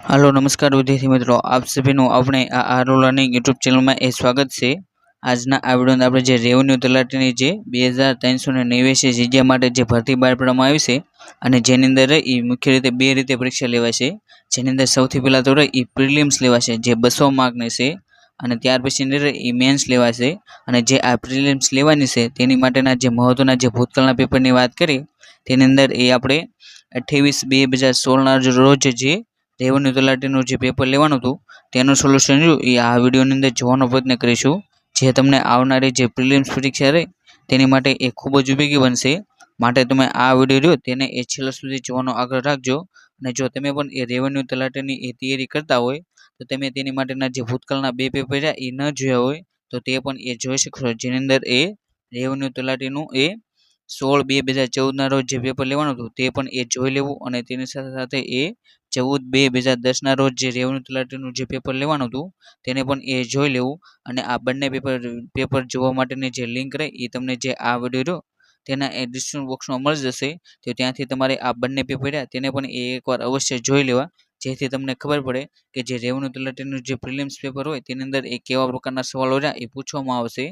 Hello नमस्कार विद्यार्थी मित्रों, आप सभी अपने आरो लर्निंग यूट्यूब चैनल में स्वागत है। આજના આ વિડીયોમાં આપણે જે રેવન્યુ તલાટીની જે 2389 જગ્યા માટે જે ભરતી બહાર પાડવામાં આવી છે અને જેની અંદર એ મુખ્ય રીતે બે રીતે પરીક્ષા લેવાશે। જેની અંદર સૌથી પહેલા તો એ પ્રિલિમ્સ લેવાશે જે 200 માર્કની છે અને ત્યાર પછી એ મેન્સ લેવાશે। અને જે આ પ્રિલિમ્સ લેવાની છે તેની માટેના જે મહત્વના જે ભૂતકાળના પેપરની વાત કરી તેની અંદર એ આપણે 28/2/2016 ના રોજ જે રેવન્યુ તલાટીનું જે પેપર લેવાનું હતું તેનું સોલ્યુશન એ આ વિડીયોની અંદર જોવાનો પ્રયત્ન કરીશું, જે તમને આવનારી જે પ્રિલિમ્સ પરીક્ષા રહે તેની માટે એ ખૂબ જ ઉપયોગી બનશે। માટે તમે આ વિડીયો રહ્યો તેને એ છેલ્લા સુધી જોવાનો આગ્રહ રાખજો। અને જો તમે પણ એ રેવન્યુ તલાટીની એ તૈયારી કરતા હોય તો તમે તેની માટેના જે ભૂતકાળના બે પેપર રહ્યા એ ન જોયા હોય તો તે પણ એ જોઈ શકશો, જેની અંદર એ રેવન્યુ તલાટીનું એ 16/2/2014 ના રોજ જે પેપર લેવાનું હતું તે પણ એ જોઈ લેવું અને તેની સાથે સાથે એ 14/2/2010 ના રોજ જે રેવન્યુ તલાટીનું જે પેપર લેવાનું હતું તેને પણ એ જોઈ લેવું। અને આ બંને પેપર જોવા માટેની જે લિંક રહે એ તમને જે આ વિડીયો રહ્યો તેના એ ડિસ્ક્રિપ્શન બોક્સમાં મળી જશે, તો ત્યાંથી તમારે આ બંને પેપર રહ્યા તેને પણ એકવાર અવશ્ય જોઈ લેવા, જેથી તમને ખબર પડે કે જે રેવન્યુ તલાટીનું જે પ્રિલિમ્સ પેપર હોય તેની અંદર એ કેવા પ્રકારના સવાલો રહ્યા એ પૂછવામાં આવશે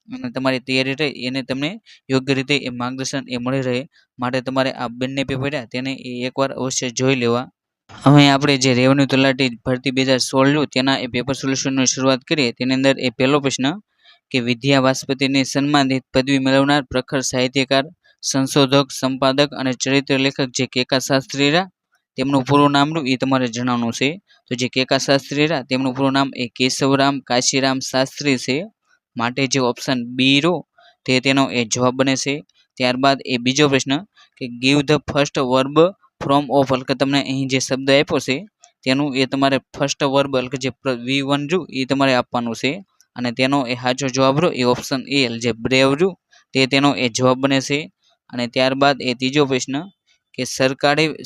અને તમારી તૈયારી રહે એને તમને યોગ્ય રીતે એ માર્ગદર્શન એ મળી રહે। માટે તમારે આ બંને પેપર રહ્યા તેને એકવાર અવશ્ય જોઈ લેવા। હવે આપણે જે રેવન્યુ તલાટી ભરતી 2016 તેના એ પેપર સોલ્યુશનની શરૂઆત કરીએ। તેની અંદર એ પહેલો પ્રશ્ન કે વિદ્યા વાસ્પતિની સન્માનિત પદવી મેળવનાર પ્રખર સાહિત્યકાર, સંશોધક, સંપાદક અને ચરિત્ર લેખક જે કેકા શાસ્ત્રી રહ્યા તેમનું પૂરું નામ એ તમારે જણાવવાનું છે। તો જે કેકા શાસ્ત્રી રહ્યા તેમનું પૂરું નામ એ કેશવરામ કાશીરામ શાસ્ત્રી છે। માટે જે ઓપ્શન બી તે તેનો એ જવાબ બને છે। ત્યારબાદ એ બીજો પ્રશ્ન કે give the first verb from of, એટલે કે તમને અહીં જે શબ્દ આપ્યો છે તેનું એ તમારે ફર્સ્ટ વર્બ એટલે કે જે V1 એ તમારે આપવાનું છે અને તેનો એ સાચો જવાબ રહ્યો એ ઓપ્શન એ જે બ્રેવ તે તેનો એ જવાબ બને છે। અને ત્યારબાદ એ ત્રીજો પ્રશ્ન કે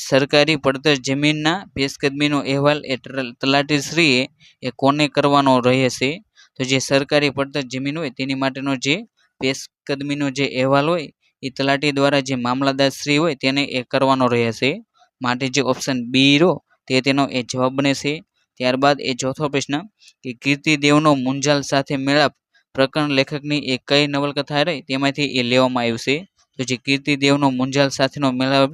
સરકારી પડતર જમીનના પેશકદમીનો અહેવાલ એ તલાટીશ્રીએ એ કોને કરવાનો રહે છે? તો જે સરકારી પડતર જમીન હોય તેની માટેનો જે પેશકદમીનો જે અહેવાલ હોય એ તલાટી દ્વારા જે મામલાદાર શ્રી હોય તેને એ કરવાનો રહે છે। માટે જે ઓપ્શન બી તે તેનો એ જવાબ બને છે। ત્યારબાદ એ ચોથો પ્રશ્ન કે કીર્તિદેવનો મુંજાલ સાથે મેળાપ પ્રકરણ લેખકની એ કઈ નવલકથા રહી તેમાંથી એ લેવામાં આવ્યું છે? તો જે કીર્તિદેવનો મુંજાલ સાથેનો મેળાપ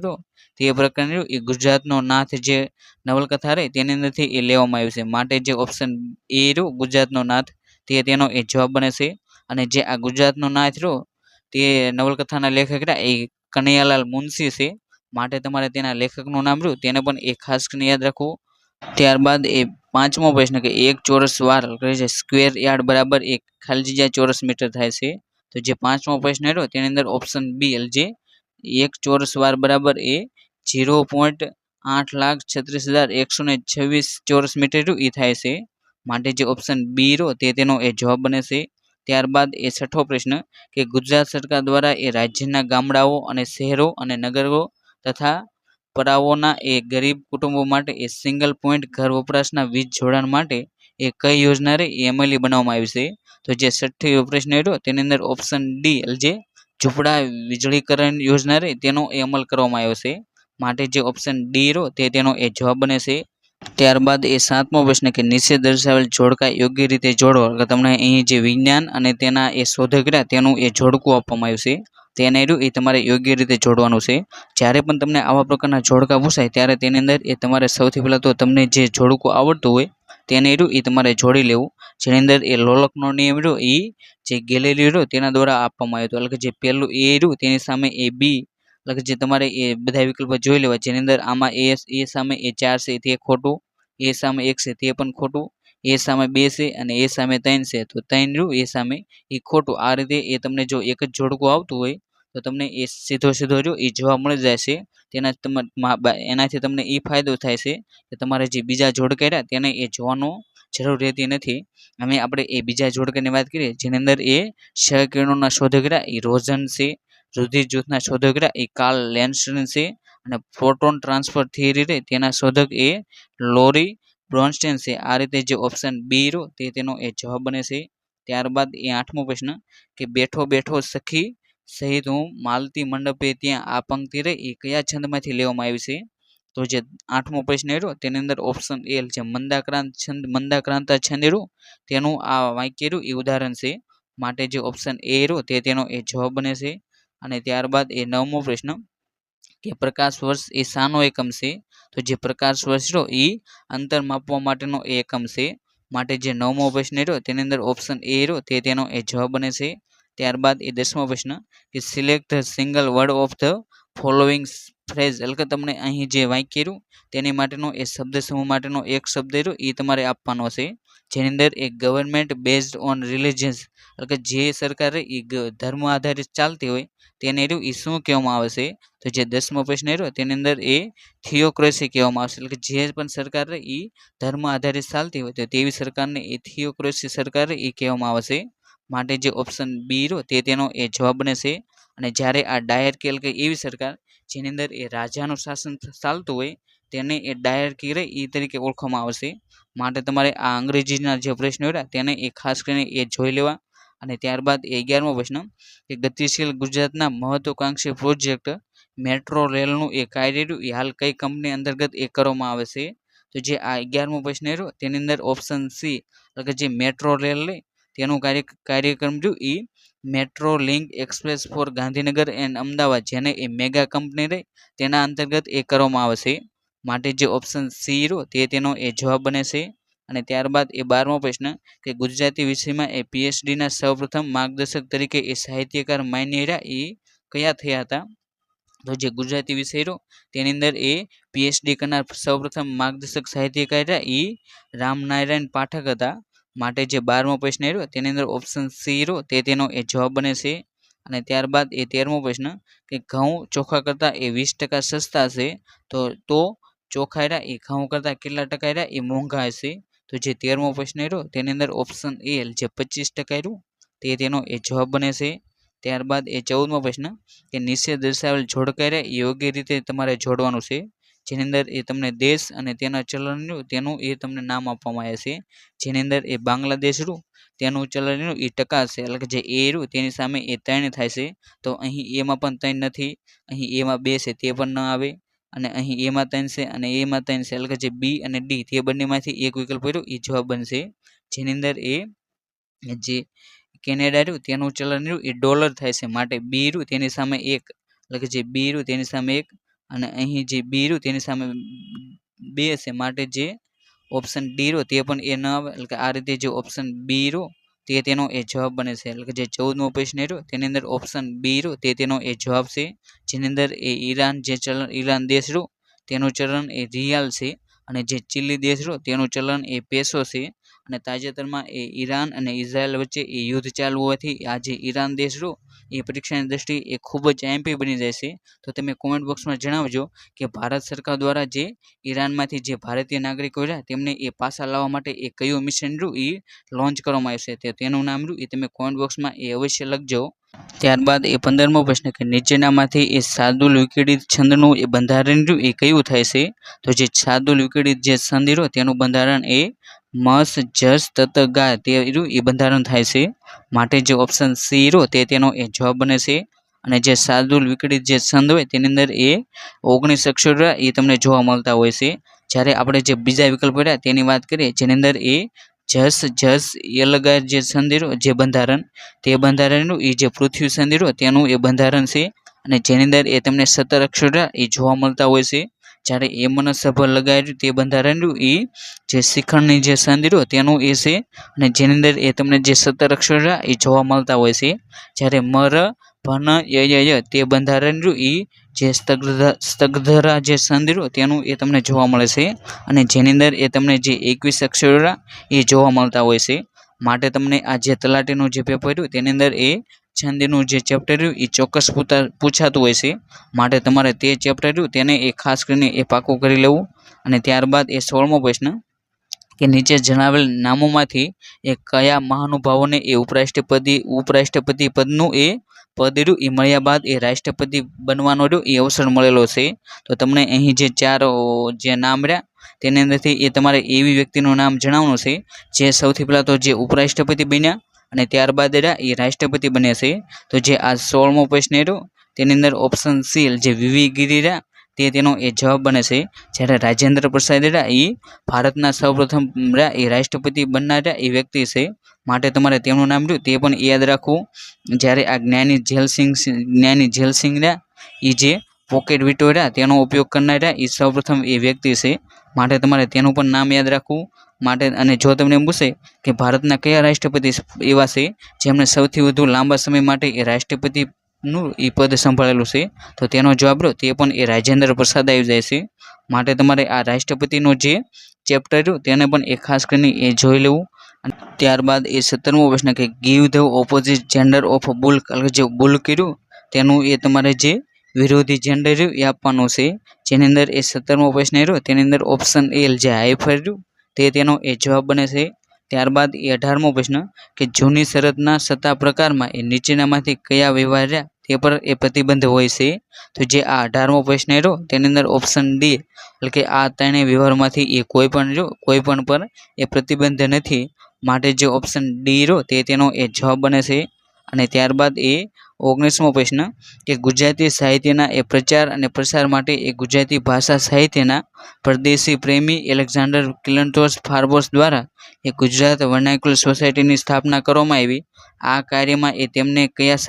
તે પ્રકરણ એ ગુજરાતનો નાથ જે નવલકથા રહી તેની અંદરથી એ લેવામાં આવ્યું છે। માટે જે ઓપ્શન એ ગુજરાતનો નાથ તે તેનો એ જવાબ બને છે। અને જે આ ગુજરાતનો નાથ તે નવલકથાના લેખક રહ્યા એ કનૈયાલાલ મુનશી છે। માટે તમારે તેના લેખકનું નામ તેને પણ એ ખાસ કરીને યાદ રાખવું। ત્યારબાદ એ પાંચમો પ્રશ્ન કે એક ચોરસ વાર સ્ક્વેર યાર્ડ બરાબર એક ખાલી જગ્યા ચોરસ મીટર થાય છે। તો જે પાંચમો પ્રશ્ન રહ્યો તેની અંદર ઓપ્શન બી જે એક ચોરસ વાર બરાબર એ 0.8,36,126 ચોરસ મીટર એ થાય છે। માટે જે ઓપ્શન બી તે તેનો એ જવાબ બને છે। ત્યારબાદ એ છઠ્ઠો પ્રશ્ન કે ગુજરાત સરકાર દ્વારા એ રાજ્યના ગામડાઓ અને શહેરો અને નગરો તથા પરાઓના એ ગરીબ કુટુંબો માટે એ સિંગલ પોઈન્ટ ઘર વપરાશના વીજ જોડાણ માટે એ કઈ યોજના રે એ અમલી બનાવવામાં આવી છે? તો જે છઠ્ઠી પ્રશ્ન રહ્યો તેની અંદર ઓપ્શન ડી જે ઝૂંપડા વીજળીકરણ યોજના રે તેનો એ અમલ કરવામાં આવ્યો છે। માટે જે ઓપ્શન ડી તે તેનો એ જવાબ બને છે। ત્યારબાદ એ સાતમો પ્રશ્ન કે નીચે દર્શાવેલ જોડકા યોગ્ય રીતે જોડો, એટલે તમને અહીં જે વિજ્ઞાન અને તેના એ શોધક રહ્યા તેનું એ જોડકું આપવામાં આવ્યું છે તેને એ તમારે યોગ્ય રીતે જોડવાનું છે। જ્યારે પણ તમને આવા પ્રકારના જોડકા પૂછાય ત્યારે તેની અંદર એ તમારે સૌથી પહેલાં તો તમને જે જોડકું આવડતું હોય તેને એ તમારે જોડી લેવું, જેની અંદર એ લોલકનો નિયમ એ જે ગેલેલિયો તેના દ્વારા આપવામાં આવ્યો હતો, એટલે કે જે પહેલું એ તેની સામે એ બી, એટલે કે જે તમારે એ બધા વિકલ્પો જોઈ લેવા, જેની અંદર આમાં એ સામે એ 4 છે તે ખોટું, એ સામે 1 છે તે પણ ખોટું, એ સામે 2 છે અને એ સામે 3 છે તો 3 એ સામે એ ખોટું। આ રીતે એ તમને જો એક જ જોડકું આવતું હોય તો તમને એ સીધો એ જવાબ મળી જાય છે। એનાથી તમને એ ફાયદો થાય છે કે તમારે જે બીજા જોડકા રહ્યા તેને એ જોવાનો જરૂર રહેતી નથી। અમે આપણે એ બીજા જોડકાની વાત કરીએ જેની અંદર એ ક્ષયકિરણોના શોધક રહ્યા એ રોઝન છે, રુધિર જૂથના શોધક રહ્યા એ કાર્લ લેન્સન છે અને પ્રોટોન ટ્રાન્સફર થિયરી રહે તેના શોધક એ લોરી બ્રોન્સ્ટેન છે। આ રીતે જે ઓપ્શન બી તે તેનો એ જવાબ બને છે। ત્યારબાદ એ આઠમો પ્રશ્ન કે બેઠો બેઠો સખી સહિત હું માલતી મંડપે ત્યાં આ પંક્તિ રહી એ કયા છંદમાંથી લેવામાં આવી છે? તો જે 8મો પ્રશ્ન રહ્યો તેની અંદર ઓપ્શન એ છે મંદાક્રાંતા છંદ રહ્યું તેનું આ વાક્ય રહ્યું એ ઉદાહરણ છે, માટે જે ઓપ્શન એ રહ્યો તે તેનો એ જવાબ બને છે. અને ત્યારબાદ એ 9મો પ્રશ્ન કે પ્રકાશ વર્ષ એ શાનો એકમ છે? તો જે પ્રકાશ વર્ષ રહ્યો એ અંતર માપવા માટેનો એ એકમ છે, માટે જે 9મો પ્રશ્ન રહ્યો તેની અંદર ઓપ્શન એ રહ્યો તે તેનો એ જવાબ બને છે. ત્યારબાદ એ 10મો પ્રશ્ન કે select the single word of the following phrase, એટલે કે તમને અહીં જે વાક્ય રહ્યું તેની માટેનો એ શબ્દ સમૂહ માટેનો એક શબ્દ રહ્યો એ તમારે આપવાનો છે, જેની અંદર એક ગવર્મેન્ટ બેઝડ ઓન રિલિજન્સ, એટલે કે જે સરકાર એ ધર્મ આધારિત ચાલતી હોય તેને રહ્યું એ શું કહેવામાં આવે છે? તો જે 10મો પ્રશ્ન રહ્યો તેની અંદર એ થિયોક્રેસી કહેવામાં આવશે, એટલે કે જે પણ સરકાર એ ધર્મ આધારિત ચાલતી હોય તો તેવી સરકારને એ થિયોક્રેસી સરકાર એ કહેવામાં આવશે, માટે જે ઓપ્શન બી રહ્યો તે તેનો એ જવાબ બને છે. અને જ્યારે આ ડાયરકી એટલે કે એવી સરકાર જેની અંદર એ રાજાનું શાસન ચાલતું હોય તેને એ ડાયરકી રહે એ તરીકે ઓળખવામાં આવશે, માટે તમારે આ અંગ્રેજીના જે પ્રશ્નો રહ્યા તેને એ ખાસ કરીને એ જોઈ લેવા. અને ત્યારબાદ એ 11મો પ્રશ્ન કે ગતિશીલ ગુજરાતના મહત્વકાંક્ષી પ્રોજેક્ટ મેટ્રો રેલનું એ કાર્ય રહ્યું એ હાલ કઈ કંપની અંતર્ગત એ કરવામાં આવે છે? તો જે આ 11મો પ્રશ્ન રહ્યો તેની અંદર ઓપ્શન સી એટલે કે જે મેટ્રો રેલ લે તેનું કાર્યક્રમ રહ્યું એ metro link express for Gandhinagar and Ahmedabad, જેને એ મેગા કંપની રહે તેના અંતર્ગત એ કરવામાં આવશે, માટે જે ઓપ્શન સી રહ્યો તે તેનો એ જવાબ બને છે. અને ત્યારબાદ એ 12મો પ્રશ્ન કે ગુજરાતી વિષયમાં એ પીએચડીના સૌપ્રથમ માર્ગદર્શક તરીકે એ સાહિત્યકાર માન્ય રહ્યા એ કયા થયા હતા? તો જે ગુજરાતી વિષય રહ્યો તેની અંદર એ પીએચડી કરનાર સૌપ્રથમ માર્ગદર્શક સાહિત્યકાર રહ્યા એ રામનારાયણ પાઠક હતા, માટે જે 12મો પ્રશ્ન રહ્યો તેની અંદર ઓપ્શન સી રહ્યો તે તેનો એ જવાબ બને છે. અને ત્યારબાદ એ 13મો પ્રશ્ન કે ઘઉં ચોખા કરતાં એ 20% સસ્તા છે, તો ચોખા રહ્યા એ ઘઉં કરતાં કેટલા ટકા રહ્યા એ મોંઘા હશે? તો જે 13મો પ્રશ્ન રહ્યો તેની અંદર ઓપ્શન એ જે 25% રહ્યું તે તેનો એ જવાબ બને છે. ત્યારબાદ એ 14મો પ્રશ્ન કે નીચે દર્શાવેલ જોડકા રહ્યા યોગ્ય રીતે તમારે જોડવાનું છે, જેની અંદર એ તમને દેશ અને તેના ચલણનું તેનું એ તમને નામ આપવામાં આવે છે, જેની અંદર એ બાંગ્લાદેશ રહ્યું તેનું ચલણનું એ ટકા છે, એટલે કે જે એ રહ્યું તેની સામે એ 3 થાય છે, તો અહીં એમાં પણ 3 નથી, અહીં એમાં 2 છે તે પણ ન આવે, અને અહીં એમાં 3 છે અને એમાં 3 છે, એટલે કે જે બી અને ડી તે બંનેમાંથી એક વિકલ્પ રહ્યો એ જવાબ બનશે, જેની અંદર એ જે કેનેડા રહ્યું તેનું ચલણ રહ્યું એ ડોલર થાય છે, માટે બી રહ્યું તેની સામે 1, એટલે કે જે બી રહ્યું તેની સામે 1 અને અહીં જે બી રહ્યું તેની સામે 2 છે, માટે જે ઓપ્શન ડી રહ્યો તે પણ એ ન આવે, એટલે કે આ રીતે જે ઓપ્શન બી રહ્યો તે તેનો એ જવાબ બને છે, એટલે કે જે 14મો પ્રશ્ન રહ્યો તેની અંદર ઓપ્શન બી રહ્યો તે તેનો એ જવાબ છે, જેની અંદર એ ઈરાન જે ચલણ ઈરાન દેશ રહ્યો તેનું ચલણ એ રિયાલ છે, અને જે ચીલી દેશ રહ્યો તેનું ચલણ એ પેસો છે, અને તાજેતરમાં એ ઈરાન અને ઇઝરાયલ વચ્ચે એ યુદ્ધ ચાલુ હોવાથી આ જે ઈરાન દેશ રહ્યો એ પરીક્ષાની દ્રષ્ટિએ એ ખૂબ જ એમપી બની જાય છે, તો તમે કોમેન્ટ બોક્સમાં જણાવજો કે ભારત સરકાર દ્વારા જે ઈરાનમાંથી જે ભારતીય નાગરિકો રહ્યા તેમને એ પાછા લાવવા માટે એ કયું મિશન રહ્યું એ લોન્ચ કરવામાં આવશે, તેનું નામ રહ્યું એ તમે કોમેન્ટ બોક્સમાં એ અવશ્ય લખજો. ત્યારબાદ એ 15મો પ્રશ્ન કે નીચેનામાંથી એ શાર્દુલ વિકિડિત છંદનું એ બંધારણ રહ્યું એ કયું થાય છે? તો જે શાર્દુલ વિકિડિત જે છંદ રહ્યો તેનું બંધારણ એ મસ જસ તત ગા તે રહ્યું એ બંધારણ થાય છે, માટે જે ઓપ્શન સી રહ્યો તે તેનો એ જવાબ બને છે. અને જે શાર્દુલ વિકિડિત જે છંદ હોય તેની અંદર એ 19 અક્ષર એ તમને જોવા મળતા હોય છે, જ્યારે આપણે જે બીજા વિકલ્પ રહ્યા તેની વાત કરીએ જેની અંદર એ જસ જસ યલગાર જે છંદ રહ્યો જે બંધારણ તે બંધારણનું એ જે પૃથ્વી છંદ રહ્યો તેનું એ બંધારણ છે, અને જેની અંદર એ તમને 17 અક્ષર એ જોવા મળતા હોય છે, જ્યારે એ મનસભર લગાડ્યું તે બંધારણ એ જે શિખંડની જે છંદ રહ્યો તેનું એ છે, અને જેની અંદર એ તમને જે 17 અક્ષર એ જોવા મળતા હોય છે, જ્યારે મર ભન ય તે બંધારણ એ જે સ્તગ્ધરા જે છંદ રહ્યો તેનું એ તમને જોવા મળે છે, અને જેની અંદર એ તમને જે 21 અક્ષર એ જોવા મળતા હોય છે, માટે તમને આ જે તલાટીનું જે પેપર રહ્યું તેની અંદર એ છંદનું જે ચેપ્ટર રહ્યું એ ચોક્કસ પૂછાતું હોય છે, માટે તમારે તે ચેપ્ટર રહ્યું તેને એ ખાસ કરીને એ પાકું કરી લેવું. અને ત્યારબાદ એ 16મો પ્રશ્ન કે નીચે જણાવેલ નામોમાંથી એ કયા મહાનુભાવોને એ ઉપરાષ્ટ્રપતિ પદનું એ પદ રહ્યું એ મળ્યા બાદ એ રાષ્ટ્રપતિ બનવાનો રહ્યો એ અવસર મળેલો છે, તો તમને અહીં જે 4 જે નામ રહ્યા તેની અંદરથી એ તમારે એવી વ્યક્તિનું નામ જણાવવાનું છે જે સૌથી પહેલાં તો જે ઉપરાષ્ટ્રપતિ બન્યા અને ત્યારબાદ રહ્યા એ રાષ્ટ્રપતિ બન્યા છે, તો જે આ 16મો પ્રશ્ન રહ્યો તેની અંદર ઓપ્શન સી જે વીવી ગિરી રહ્યા તે તેનો એ જવાબ બને છે. જ્યારે રાજેન્દ્ર પ્રસાદ રહ્યા એ ભારતના સૌપ્રથમ એ રાષ્ટ્રપતિ બનનારા એ વ્યક્તિ છે, માટે તમારે તેમનું નામ રહ્યું તે પણ યાદ રાખવું. જ્યારે આ જ્ઞાની જેલસિંહ રહ્યા એ જે પોકેટ વીંટો રહ્યા તેનો ઉપયોગ કરનારા એ સૌપ્રથમ એ વ્યક્તિ છે, માટે તમારે તેનું પણ નામ યાદ રાખવું. માટે અને જો તમને એમ પૂછે કે ભારતના કયા રાષ્ટ્રપતિ એવા છે જેમણે સૌથી વધુ લાંબા સમય માટે એ રાષ્ટ્રપતિનું એ પદ સંભાળેલું છે, તો તેનો જવાબ રહ્યો તે પણ એ રાજેન્દ્ર પ્રસાદ આવી જાય છે. માટે તમારે આ રાષ્ટ્રપતિનો જે ચેપ્ટર રહ્યું તેને પણ એ ખાસ કરીને એ જોઈ લેવું. અને ત્યારબાદ એ 17મો પ્રશ્ન કે give the opposite gender of bull, જે બુલ કર્યું તેનું એ તમારે જે વિરોધી જેન્ડર રહ્યું એ આપવાનું છે. જેની અંદર એ 17મો પ્રશ્ન રહ્યો તેની અંદર ઓપ્શન એ જે હાઈફર રહ્યું તે તેનો એ જવાબ બને છે. ત્યારબાદ એ 18મો પ્રશ્ન કે જૂની શરતના સત્તા પ્રકારમાં એ નીચેનામાંથી કયા વ્યવહાર રહ્યા તે પર એ પ્રતિબંધ હોય છે. તો જે આ 18મો પ્રશ્ન રહ્યો તેની અંદર ઓપ્શન ડી એટલે કે આ ત્રણેય વ્યવહારમાંથી એ કોઈ પણ પર એ પ્રતિબંધ નથી, માટે જે ઓપ્શન ડી રહ્યો તે તેનો એ જવાબ બને છે. અને ત્યારબાદ એ 19મો પ્રશ્ન કે ગુજરાતી સાહિત્યના એ પ્રચાર અને પ્રસાર માટે એ ગુજરાતી ભાષા સાહિત્યના પરદેશી પ્રેમી એલેક્ઝાન્ડર કિલન્ટોસ ફાર્બોસ દ્વારા એ ગુજરાત વર્નાક્યુલર સોસાયટીની સ્થાપના કરવામાં આવી. આ કાર્યમાં એ તેમને કયા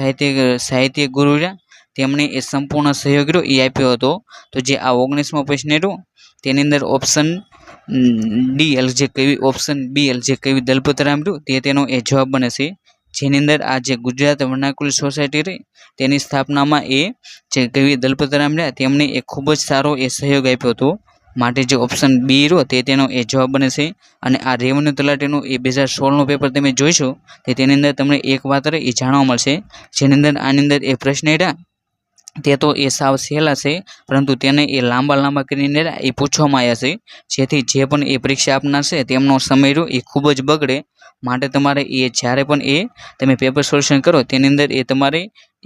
સાહિત્ય ગુરુ રહ્યા તેમણે એ સંપૂર્ણ સહયોગ રહ્યો એ આપ્યો હતો. તો જે આ 19મો પ્રશ્ન રહ્યો તેની અંદર ઓપ્શન ડી એટલે જે કવિ, ઓપ્શન બી એટલે જે કવિ દલપતરામ રહ્યું તે તેનો એ જવાબ બને છે. જેની અંદર આ જે ગુજરાત વર્નાક્યુલર સોસાયટી રહી તેની સ્થાપનામાં એ જે કવિ દલપતરામ રહ્યા તેમણે એ ખૂબ જ સારો એ સહયોગ આપ્યો હતો, માટે જે ઓપ્શન બી રહ્યો તે તેનો એ જવાબ બને છે. અને આ રેવન્યુ તલાટીનું એ 2016નું પેપર તમે જોઈશો તો તેની અંદર તમને એક વાત એ જાણવા મળશે, જેની અંદર આની અંદર એ પ્રશ્ન રહ્યા તે તો એ સાવ સહેલા છે, પરંતુ તેને એ લાંબા કરીને એ પૂછવામાં આવ્યા છે, જેથી જે પણ એ પરીક્ષા આપનાર છે તેમનો સમય રહ્યો એ ખૂબ જ બગડે. માટે તમારે એ જ્યારે પણ એ તમે પેપર સોલ્યુશન કરો તેની અંદર એ તમારે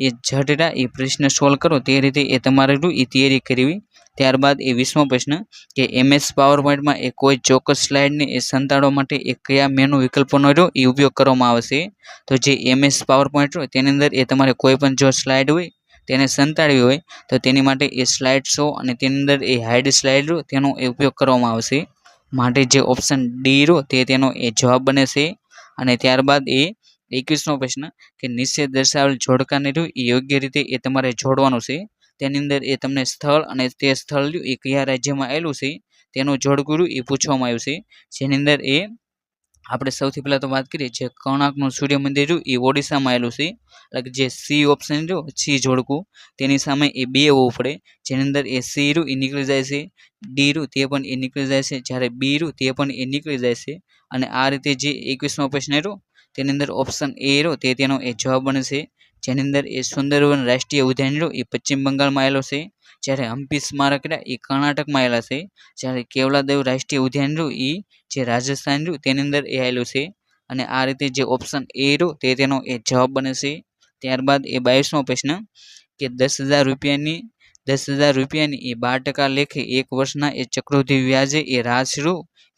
એ જટરા એ પ્રશ્ન સોલ્વ કરો તે રીતે એ તમારે એ તૈયારી કરવી. ત્યારબાદ એ 20મો પ્રશ્ન કે MS પાવરપોઈન્ટમાં એ કોઈ ચોક્કસ સ્લાઇડને એ સંતાડવા માટે એ કયા મેનુ વિકલ્પોનો રહ્યો એ ઉપયોગ કરવામાં આવશે. તો જે MS પાવરપોઈન્ટ હોય તેની અંદર એ તમારે કોઈ પણ જો સ્લાઇડ હોય તેને સંતાડવી હોય તો તેની માટે એ સ્લાઇડ શો અને તેની અંદર એ હાઇડ સ્લાઇડ રહ્યો તેનો એ ઉપયોગ કરવામાં આવશે. માટે જે ઓપ્શન ડી રહ્યો તે તેનો એ જવાબ બને છે. અને ત્યારબાદ એ 21મો પ્રશ્ન કે નીચે દર્શાવેલ જોડકાને રહ્યું એ યોગ્ય રીતે એ તમારે જોડવાનું છે. તેની અંદર એ તમને સ્થળ અને તે સ્થળ રહ્યું એ કયા રાજ્યમાં આવેલું છે તેનું જોડકું રહ્યું એ પૂછવામાં આવ્યું છે. જેની અંદર એ આપણે સૌથી પહેલાં તો વાત કરીએ જે કોણાર્કનું સૂર્ય મંદિર રહ્યું એ ઓડિશામાં આવેલું છે. એટલે જે સી ઓપ્શન રહ્યો સી જોડકું તેની સામે એ 2 હોવું પડે, જેની અંદર એ સી રહ્યું એ નીકળી જાય છે, ડી રહ્યું તે પણ એ નીકળી જાય છે, જ્યારે બી રહ્યું તે પણ એ નીકળી જાય છે. અને આ રીતે જે 21મો પ્રશ્ન રહ્યો તેની અંદર ઓપ્શન એ રહ્યો તે તેનો એ જવાબ બને છે. જેની અંદર એ સુંદરવન રાષ્ટ્રીય ઉદ્યાન રહ્યો એ પશ્ચિમ બંગાળમાં આવેલો છે, જ્યારે હમ્પી સ્મારક રહ્યા એ કર્ણાટકમાં આવેલા છે, જ્યારે કેવલાદેવ રાષ્ટ્રીય ઉદ્યાન રહ્યું એ જે રાજસ્થાન રહ્યું તેની અંદર એ આવેલું છે. અને આ રીતે જે ઓપ્શન એ રહ્યો તે તેનો એ જવાબ બને છે. ત્યારબાદ એ 22મો પ્રશ્ન કે 10,000 રૂપિયાની એ 12% લેખે એક વર્ષના એ ચક્રવૃદ્ધિ વ્યાજે એ રાશિ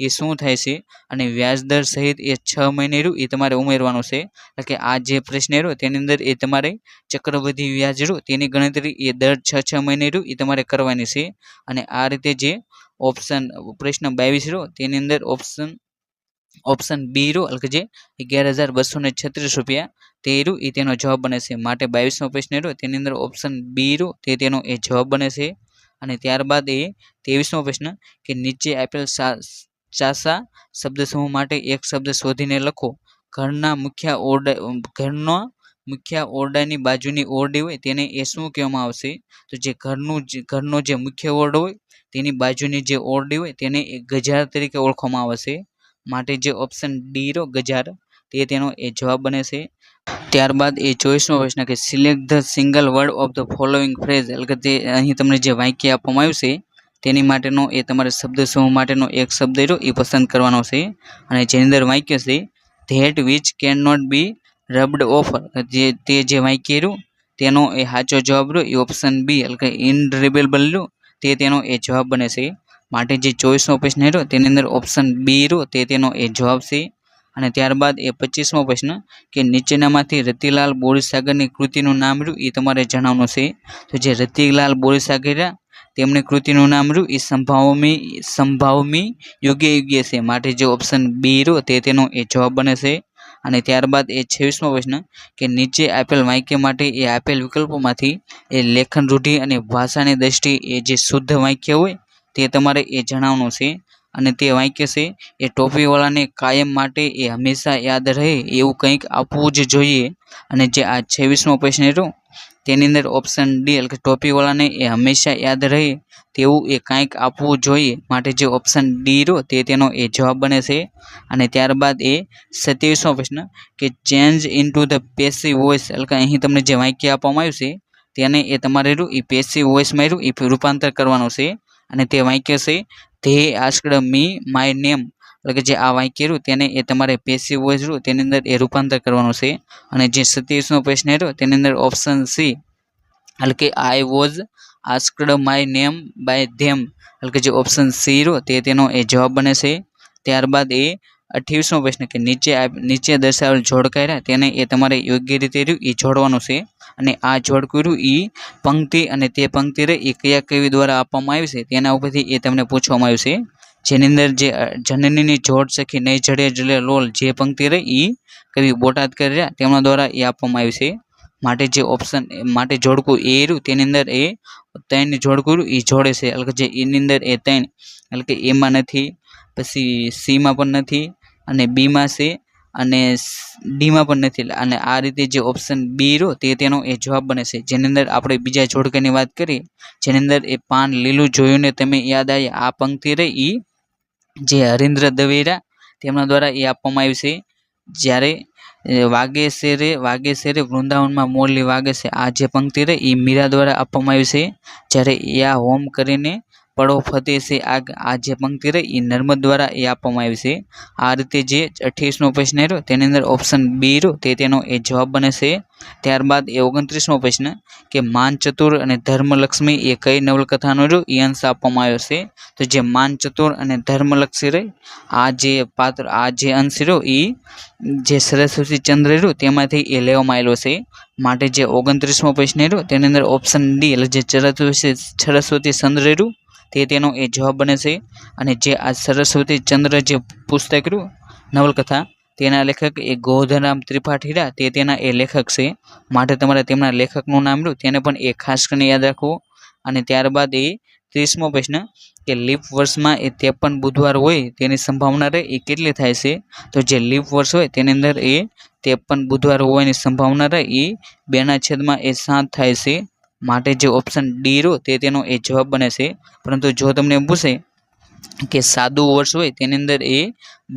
એ શું થાય છે અને વ્યાજ દર સહિત એ 6 મહિને એ તમારે ઉમેરવાનું છે. એટલે કે આ જે પ્રશ્ન રહ્યો તેની અંદર એ તમારે ચક્રવૃદ્ધિ વ્યાજ તેની ગણતરી એ દર 6 મહિને એ તમારે કરવાની છે. અને આ રીતે જે પ્રશ્ન 22 રહ્યો તેની અંદર ઓપ્શન બી રહ્યો એટલે કે જે 11,236 રૂપિયા તે રહ્યું એ તેનો જવાબ બને છે. માટે 22મો પ્રશ્ન રહ્યો તેની અંદર ઓપ્શન બી રહ્યો તે તેનો એ જવાબ બને છે. અને ત્યારબાદ એ 23મો પ્રશ્ન કે નીચે આપેલ ચાસા શબ્દ સમૂહ માટે એક શબ્દ શોધીને લખો. ઘરના મુખ્ય ઓરડાની બાજુની ઓરડી હોય તેને એ શું કહેવામાં આવશે? તો જે ઘરનો જે મુખ્ય ઓરડો હોય તેની બાજુની જે ઓરડી હોય તેને ગજાર તરીકે ઓળખવામાં આવે છે. માટે જે ઓપ્શન ડી રહ્યો ગજાર તે તેનો એ જવાબ બને છે. ત્યારબાદ એ 24મો પ્રશ્ન કે select the single word of the following phrase એટલે કે તે અહીં તમને જે વાક્ય આપવામાં આવ્યું છે તેની માટેનો એ તમારે શબ્દ સમૂહ માટેનો એક શબ્દ રહ્યો એ પસંદ કરવાનો છે. અને જેની અંદર વાક્ય છે that which can not be rubbed off, તે જે વાક્ય રહ્યું તેનો એ સાચો જવાબ રહ્યો એ ઓપ્શન બી એટલે કે ઇનડ્રેબેબલ રહ્યું તે તેનો એ જવાબ બને છે. માટે જે 24મો પ્રશ્ન રહ્યો તેની અંદર ઓપ્શન બી રહ્યો તે તેનો એ જવાબ છે. અને ત્યારબાદ એ 25મો પ્રશ્ન કે નીચેનામાંથી રતિલાલ બોરીસાગરની કૃતિનું નામ રહ્યું એ તમારે જણાવવાનું છે. તો જે રતિલાલ બોરીસાગર તેમની કૃતિનું નામ રહ્યું એ સંભાવમી યોગ્ય છે, માટે જે ઓપ્શન બી રહ્યો તે તેનો એ જવાબ બને છે. અને ત્યારબાદ એ 26મો પ્રશ્ન કે નીચે આપેલ વાક્ય માટે એ આપેલ વિકલ્પોમાંથી એ લેખન રૂઢિ અને ભાષાની દ્રષ્ટિએ એ જે શુદ્ધ વાક્ય હોય તે તમારે એ જણાવવાનું છે. અને તે વાક્ય છે એ ટોપીવાળાને કાયમ માટે એ હંમેશા યાદ રહે એવું કંઈક આપવું જ જોઈએ. અને જે આ 26મો પ્રશ્ન રહ્યો તેની અંદર ઓપ્શન ડી એટલે કે ટોપીવાળાને એ હંમેશા યાદ રહે તેવું એ કાંઈક આપવું જોઈએ, માટે જે ઓપ્શન ડી રહ્યો તે તેનો એ જવાબ બને છે. અને ત્યારબાદ એ 27મો પ્રશ્ન કે change into the passive voice એટલે કે અહીં તમને જે વાક્ય આપવામાં આવ્યું છે તેને એ તમારે રહ્યું એ પેસિવ વોઇસમાં રહ્યું એ રૂપાંતર કરવાનું છે. અને તે વાક્ય છે they asked me my name એટલે કે જે આ વાક્ય રહ્યું તેને એ તમારે પેસિવ વોઇસ રહ્યું તેની અંદર એ રૂપાંતર કરવાનું છે. અને જે 27મો પ્રશ્ન રહ્યો તેની અંદર ઓપ્શન સી એટલે કે I was asked my name by them એટલે કે જે ઓપ્શન સી રહ્યો તે તેનો એ જવાબ બને છે. ત્યારબાદ એ 28મો પ્રશ્ન કે નીચે દર્શાવેલ જોડકા રહ્યા તેને એ તમારે યોગ્ય રીતે રહ્યું એ જોડવાનું છે. અને આ જોડકું રહ્યું એ પંક્તિ અને તે પંક્તિ રહી એ કયા કવિ દ્વારા આપવામાં આવી છે તેના ઉપરથી એ તમને પૂછવામાં આવ્યું છે. જેની અંદર જે જનનીની જોડ સખી નહીં જડે જલે લોલ જે પંક્તિ રહી એ કવિ બોટાદ કરી રહ્યા તેમના દ્વારા એ આપવામાં આવ્યું છે. માટે જે ઓપ્શન માટે જોડકું એ રહ્યું તેની અંદર એ 3 જોડકું એ જોડે છે એટલે કે જે એની અંદર એ 3 એટલે કે એમાં નથી, પછી સીમાં પણ નથી, અને બીમાં છે, અને ડીમાં પણ નથી. અને આ રીતે જે ઓપ્શન બી રહ્યો તે તેનો એ જવાબ બને છે. જેની અંદર આપણે બીજા જોડકાની વાત કરીએ જેની અંદર એ પાન લીલું જોયું ને તમે યાદ આવી આ પંક્તિ રહી એ જે હરીન્દ્ર દવેરા તેમના દ્વારા એ આપવામાં આવ્યું છે. જ્યારે વાગે છે રે વૃંદાવનમાં મોરલી વાગે છે આ જે પંક્તિ રહી એ મીરા દ્વારા આપવામાં આવ્યું છે. જ્યારે યા હોમ કરીને પડો ફતે છે આ જે પંક્તિ રહી એ નર્મદ દ્વારા એ આપવામાં આવી છે. આ રીતે જે 28મો પ્રશ્ન રહ્યો તેની અંદર ઓપ્શન બી રહ્યો તે તેનો એ જવાબ બને છે. ત્યારબાદ એ 29મો પ્રશ્ન કે માનચતુર અને ધર્મલક્ષ્મી એ કઈ નવલકથાનો રહ્યો એ અંશ આપવામાં આવ્યો છે. તો જે માનચતુર અને ધર્મલક્ષ્મી રહી આ જે અંશ રહ્યો એ જે સરસ્વતી ચંદ્ર રહ્યો તેમાંથી એ લેવામાં આવેલો છે. માટે જે 29મો પ્રશ્ન રહ્યો તેની અંદર ઓપ્શન ડી એટલે જે સરસ્વતી ચંદ્ર રહ્યું તે તેનો એ જવાબ બને છે. અને જે આ સરસ્વતી ચંદ્ર જે પુસ્તક રહ્યું નવલકથા તેના લેખક એ ગોધરામ ત્રિપાઠી રહ્યા તે તેના એ લેખક છે. માટે તમારે તેમના લેખકનું નામ રહ્યું તેને પણ એ ખાસ કરીને યાદ રાખવું. અને ત્યારબાદ એ 30મો પ્રશ્ન કે લીપ વર્ષમાં એ 53 બુધવાર હોય તેની સંભાવના રહે એ કેટલી થાય છે? તો જે લીપ વર્ષ હોય તેની અંદર એ 53 બુધવાર હોવાની સંભાવના રહે એ 2/7 થાય છે. માટે જે ઓપ્શન ડી રહ્યો તે તેનો એ જવાબ બને છે. પરંતુ જો તમને પૂછે કે સાદું વર્ષ હોય તેની અંદર એ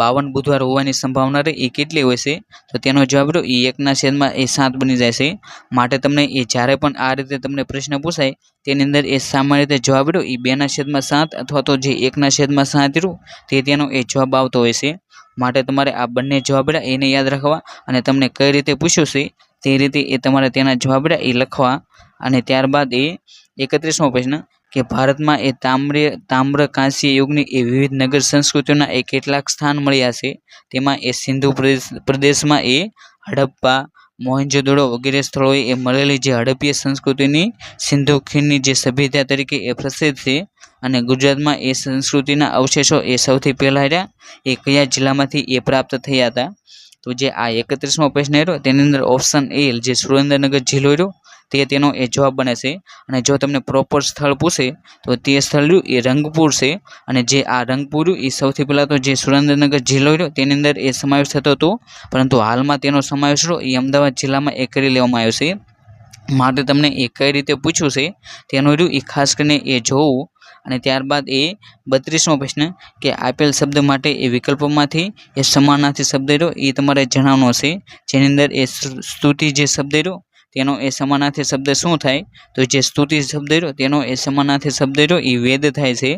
52 બુધવાર હોવાની સંભાવના રહે એ કેટલી હોય છે? તો તેનો જવાબ રહ્યો એ 1/7 બની જાય છે. માટે તમને એ જ્યારે પણ આ રીતે તમને પ્રશ્ન પૂછાય તેની અંદર એ સામાન્ય રીતે જવાબ રહ્યો એ 2/7 અથવા તો જે 1/7 રહ્યું તે તેનો એ જવાબ આવતો હોય છે. માટે તમારે આ બંને જવાબ રહ્યા એને યાદ રાખવા અને તમને કઈ રીતે પૂછ્યું છે તે રીતે એ તમારે તેના જવાબ રહ્યા એ લખવા. અને ત્યારબાદ એ 31મો પ્રશ્ન કે ભારતમાં એ તામ્ર કાંસ્ય યુગની એ વિવિધ નગર સંસ્કૃતિઓના એ કેટલાક સ્થાન મળ્યા છે. તેમાં એ સિંધુ પ્રદેશમાં એ હડપ્પા, મોહેંજો-દડો વગેરે સ્થળોએ એ મળેલી જે હડપ્પીય સંસ્કૃતિની સિંધુ ખીણની જે સભ્યતા તરીકે એ પ્રસિદ્ધ છે. અને ગુજરાતમાં એ સંસ્કૃતિના અવશેષો એ સૌથી પહેલા રહ્યા એ કયા જિલ્લામાંથી એ પ્રાપ્ત થયા હતા? તો જે આ 31મો પ્રશ્ન રહ્યો તેની અંદર ઓપ્શન એ જે સુરેન્દ્રનગર જિલ્લો રહ્યો તે તેનો એ જવાબ બને છે. અને જો તમને પ્રોપર સ્થળ પૂછે તો તે સ્થળ રહ્યું એ રંગપુર છે. અને જે આ રંગપુર રહ્યું એ સૌથી પહેલાં તો જે સુરેન્દ્રનગર જિલ્લો રહ્યો તેની અંદર એ સમાવેશ થતો હતો, પરંતુ હાલમાં તેનો સમાવેશ રહ્યો એ અમદાવાદ જિલ્લામાં એ કરી લેવામાં આવ્યો છે. માટે તમને એ કઈ રીતે પૂછ્યું છે તેનું રહ્યું એ ખાસ કરીને એ જોવું. અને ત્યારબાદ એ 32મો પ્રશ્ન કે આપેલ શબ્દ માટે એ વિકલ્પોમાંથી એ સમાનાર્થી શબ્દ રહ્યો એ તમારે જણાવવાનો છે. જેની અંદર એ સ્તુતિ જે શબ્દ રહ્યો તેનો એ સમાનાર્થી શબ્દ શું થાય? તો જે સ્તુતિ શબ્દ રહ્યો તેનો એ સમાનાર્થી શબ્દ રહ્યો એ વેદ થાય છે.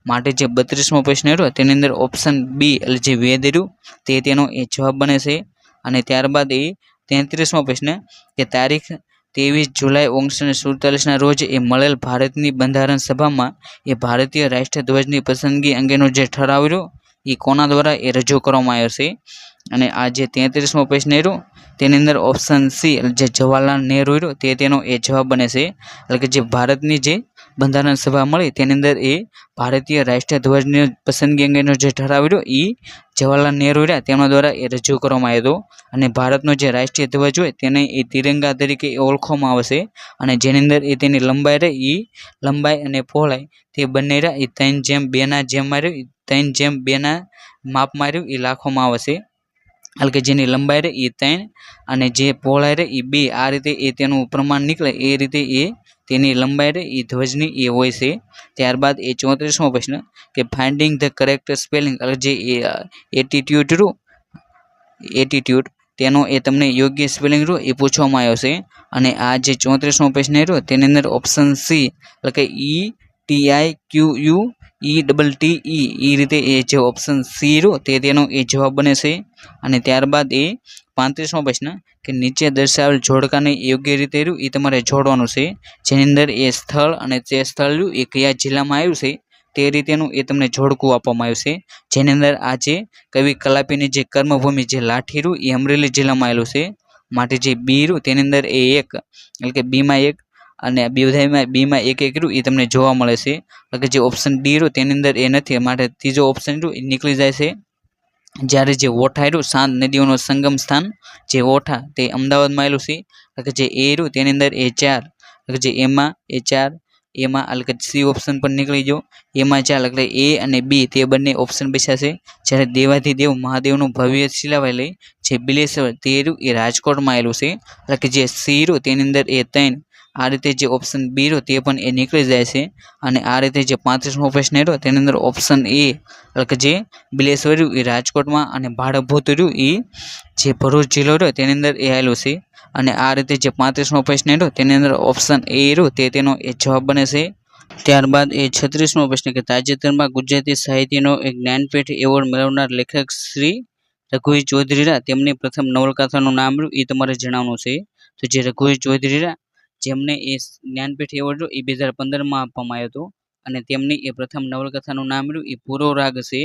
માટે જે 32મો પ્રશ્ન રહ્યો તેની અંદર ઓપ્શન બી એટલે જે વેદ રહ્યું તે તેનો એ જવાબ બને છે. અને ત્યારબાદ એ 33મો પ્રશ્ન કે તારીખ 23 જુલાઈ 1947ના રોજ એ મળેલ ભારતની બંધારણ સભામાં એ ભારતીય રાષ્ટ્રધ્વજની પસંદગી અંગેનો જે ઠરાવ રહ્યો એ કોના દ્વારા એ રજૂ કરવામાં આવ્યો છે? અને આ જે 33મો પ્રશ્ન રહ્યો તેની અંદર ઓપ્શન સી જે જવાહરલાલ નહેરુ રહ્યો તે તેનો એ જવાબ બને છે. એટલે કે જે ભારતની જે બંધારણ સભા મળી તેની અંદર એ ભારતીય રાષ્ટ્રીય ધ્વજની પસંદગી અંગેનો જે ઠરાવ રહ્યો એ જવાહરલાલ નહેરુ રહ્યા તેમના દ્વારા એ રજૂ કરવામાં આવ્યો હતો અને ભારતનો જે રાષ્ટ્રીય ધ્વજ હોય તેને એ તિરંગા તરીકે ઓળખવામાં આવશે અને જેની અંદર એ તેની લંબાઈ રહી એ લંબાઈ અને પહોળાઈ તે બંને રહ્યા એ 3:2 જેમમાં રહ્યું 3:2 માપમાં રહ્યું એ રાખવામાં આવશે એટલે કે જેની લંબાઈ રહે એ 3 અને જે પહોળાઈ રહે એ 2 આ રીતે એ તેનું પ્રમાણ નીકળે એ રીતે એ તેની લંબાઈ રહે એ ધ્વજની એ હોય છે. ત્યારબાદ એ 34મો પ્રશ્ન કે ફાઇન્ડિંગ ધ કરેક્ટ સ્પેલિંગ એટલે જે એટીટ્યુડ તેનો એ તમને યોગ્ય સ્પેલિંગ રહ્યો એ પૂછવામાં આવ્યો છે અને આ જે 34મો પ્રશ્ન રહ્યો તેની અંદર ઓપ્શન સી એટલે કે ETIQUETTE એ રીતે એ જે ઓપ્શન સી રહ્યો તેનો એ જવાબ બને છે. અને ત્યારબાદ એ 35મો પ્રશ્ન કે નીચે દર્શાવેલ જોડકાને યોગ્ય રીતે રહ્યું એ તમારે જોડવાનું છે જેની અંદર એ સ્થળ અને તે સ્થળ રહ્યું એ કયા જિલ્લામાં આવ્યું છે તે રીતેનું એ તમને જોડકું આપવામાં આવ્યું છે જેની અંદર આ જે કવિ કલાપીની જે કર્મભૂમિ જે લાઠી રહ્યું એ અમરેલી જિલ્લામાં આવેલું છે માટે જે બી રહ્યું તેની અંદર એ 1 એટલે કે બીમાં 1 અને બીમાં 1 રહ્યું એ તમને જોવા મળે છે એટલે કે જે ઓપ્શન ડી રહ્યું તેની અંદર એ નથી માટે ત્રીજો ઓપ્શન રહ્યું એ નીકળી જાય છે. જ્યારે જે ઓઠા રહ્યું શાંત નદીઓનો સંગમ સ્થાન જે ઓઠા તે અમદાવાદમાં આવેલું છે એટલે કે જે એ રહ્યું તેની અંદર એ 4 એટલે કે જે એમાં એ 4 એમાં એટલે કે સી ઓપ્શન પણ નીકળી ગયો એમાં 4 એટલે એ અને બી તે બંને ઓપ્શન બેસાશે. જ્યારે દેવાધિદેવ મહાદેવનું ભવ્ય શિલાવાલય જે બિલેશ્વર તે રહ્યું એ રાજકોટમાં આવેલું છે એટલે કે જે સી રહ્યું તેની અંદર એ 3 આ રીતે જે ઓપ્શન બી રહ્યો તે પણ એ નીકળી જાય છે. અને આ રીતે જે 35મો પ્રશ્ન રહ્યો તેની અંદર ઓપ્શન એ એટલે કે જે બિલેશ્વર રહ્યું એ રાજકોટમાં અને ભાડભૂત રહ્યું એ જે ભરૂચ જિલ્લો રહ્યો તેની અંદર એ આવેલું છે. અને આ રીતે જે 35મો પ્રશ્ન રહ્યો તેની અંદર ઓપ્શન એ રહ્યું તેનો એ જવાબ બને છે. ત્યારબાદ એ 36મો પ્રશ્ન કે તાજેતરમાં ગુજરાતી સાહિત્યનો એક જ્ઞાનપીઠ એવોર્ડ મેળવનાર લેખક શ્રી રઘુવીર ચૌધરી તેમની પ્રથમ નવલકથાનું નામ રહ્યું એ તમારે જણાવવાનું છે. તો જે રઘુવીર ચૌધરી જેમને એ જ્ઞાનપીઠ એવોર્ડ એ 2015માં આપવામાં આવ્યો હતો અને તેમની એ પ્રથમ નવલકથાનું નામ રહ્યું એ પૂરો રાગ છે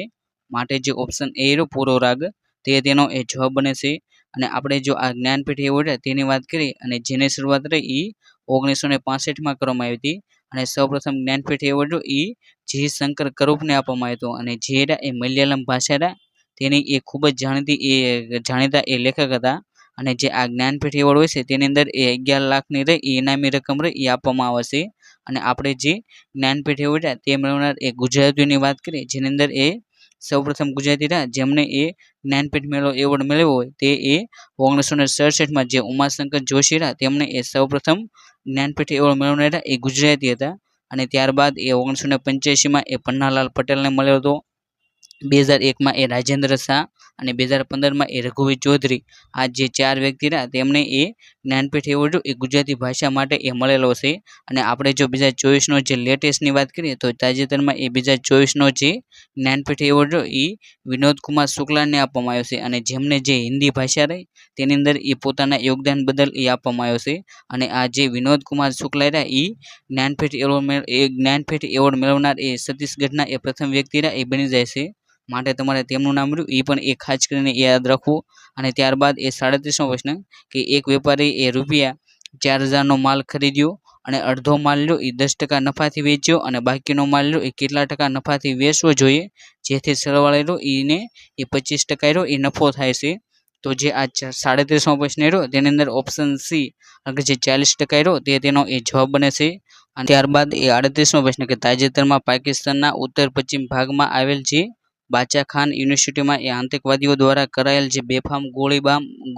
માટે જે ઓપ્શન એ રહ્યો પૂરો રાગ તેનો એ જવાબ બને છે. અને આપણે જો આ જ્ઞાનપીઠ એવોર્ડ તેની વાત કરીએ અને જેની શરૂઆત રહી એ 1965માં કરવામાં આવી હતી અને સૌપ્રથમ જ્ઞાનપીઠ એવોર્ડ એ જી શંકર કરુપને આપવામાં આવ્યો હતો અને જે એ મલયાલમ ભાષા તેની એ ખૂબ જ જાણીતા એ લેખક હતા અને જે આ જ્ઞાનપીઠ એવોર્ડ હોય છે તેની અંદર એ 11 લાખની રહી એ ઇનામી રકમ રહી એ આપવામાં આવે છે. અને આપણે જે જ્ઞાનપીઠ એવોર્ડ તે મેળવનાર એ ગુજરાતીઓની વાત કરીએ જેની અંદર એ સૌપ્રથમ ગુજરાતી જેમને એ જ્ઞાનપીઠ એવોર્ડ મેળવ્યો હોય તે એ 1967માં જે ઉમાશંકર જોશી તેમને એ સૌપ્રથમ જ્ઞાનપીઠ એવોર્ડ મેળવનારા એ ગુજરાતી હતા અને ત્યારબાદ એ 1985માં એ પન્નાલાલ પટેલને મળ્યો હતો. 2001માં એ રાજેન્દ્ર શાહ અને 2015માં એ રઘુવીર ચૌધરી આ જે 4 વ્યક્તિ તેમને એ જ્ઞાનપીઠ એવોર્ડ એ ગુજરાતી ભાષા માટે એ મળેલો છે. અને આપણે જો 2024નો જે લેટેસ્ટની વાત કરીએ તો તાજેતરમાં એ 2024નો જે જ્ઞાનપીઠ એવોર્ડ એ વિનોદકુમાર શુક્લાને આપવામાં આવ્યો છે અને જેમને જે હિન્દી ભાષા રહી તેની અંદર એ પોતાના યોગદાન બદલ એ આપવામાં આવ્યો છે. અને આ જે વિનોદકુમાર શુક્લા એ જ્ઞાનપીઠ એવોર્ડ મેળવનાર એ છત્તીસગઢના એ પ્રથમ વ્યક્તિ એ બની જાય છે માટે તમારે તેમનું નામ રહ્યું એ પણ એ ખાસ કરીને યાદ રાખવું. અને ત્યારબાદ એ 37મો પ્રશ્ન કે એક વેપારી એ ₹4000નો માલ ખરીદ્યો અને અડધો માલ લ્યો એ 10% નફાથી વેચ્યો અને બાકીનો માલ લ્યો એ કેટલા ટકા નફાથી વેચવો જોઈએ જેથી સરવાળે રહ્યો એને એ 25% રહ્યો એ નફો થાય છે. તો જે આ 37મો પ્રશ્ન રહ્યો તેની અંદર ઓપ્શન સી એટલે જે 40% રહ્યો તેનો એ જવાબ બને છે. અને ત્યારબાદ એ 38મો પ્રશ્ન કે તાજેતરમાં પાકિસ્તાનના ઉત્તર પશ્ચિમ ભાગમાં આવેલ જે બાચા ખાન યુનિવર્સિટીમાં એ આતંકવાદીઓ દ્વારા કરાયેલ જે બેફામ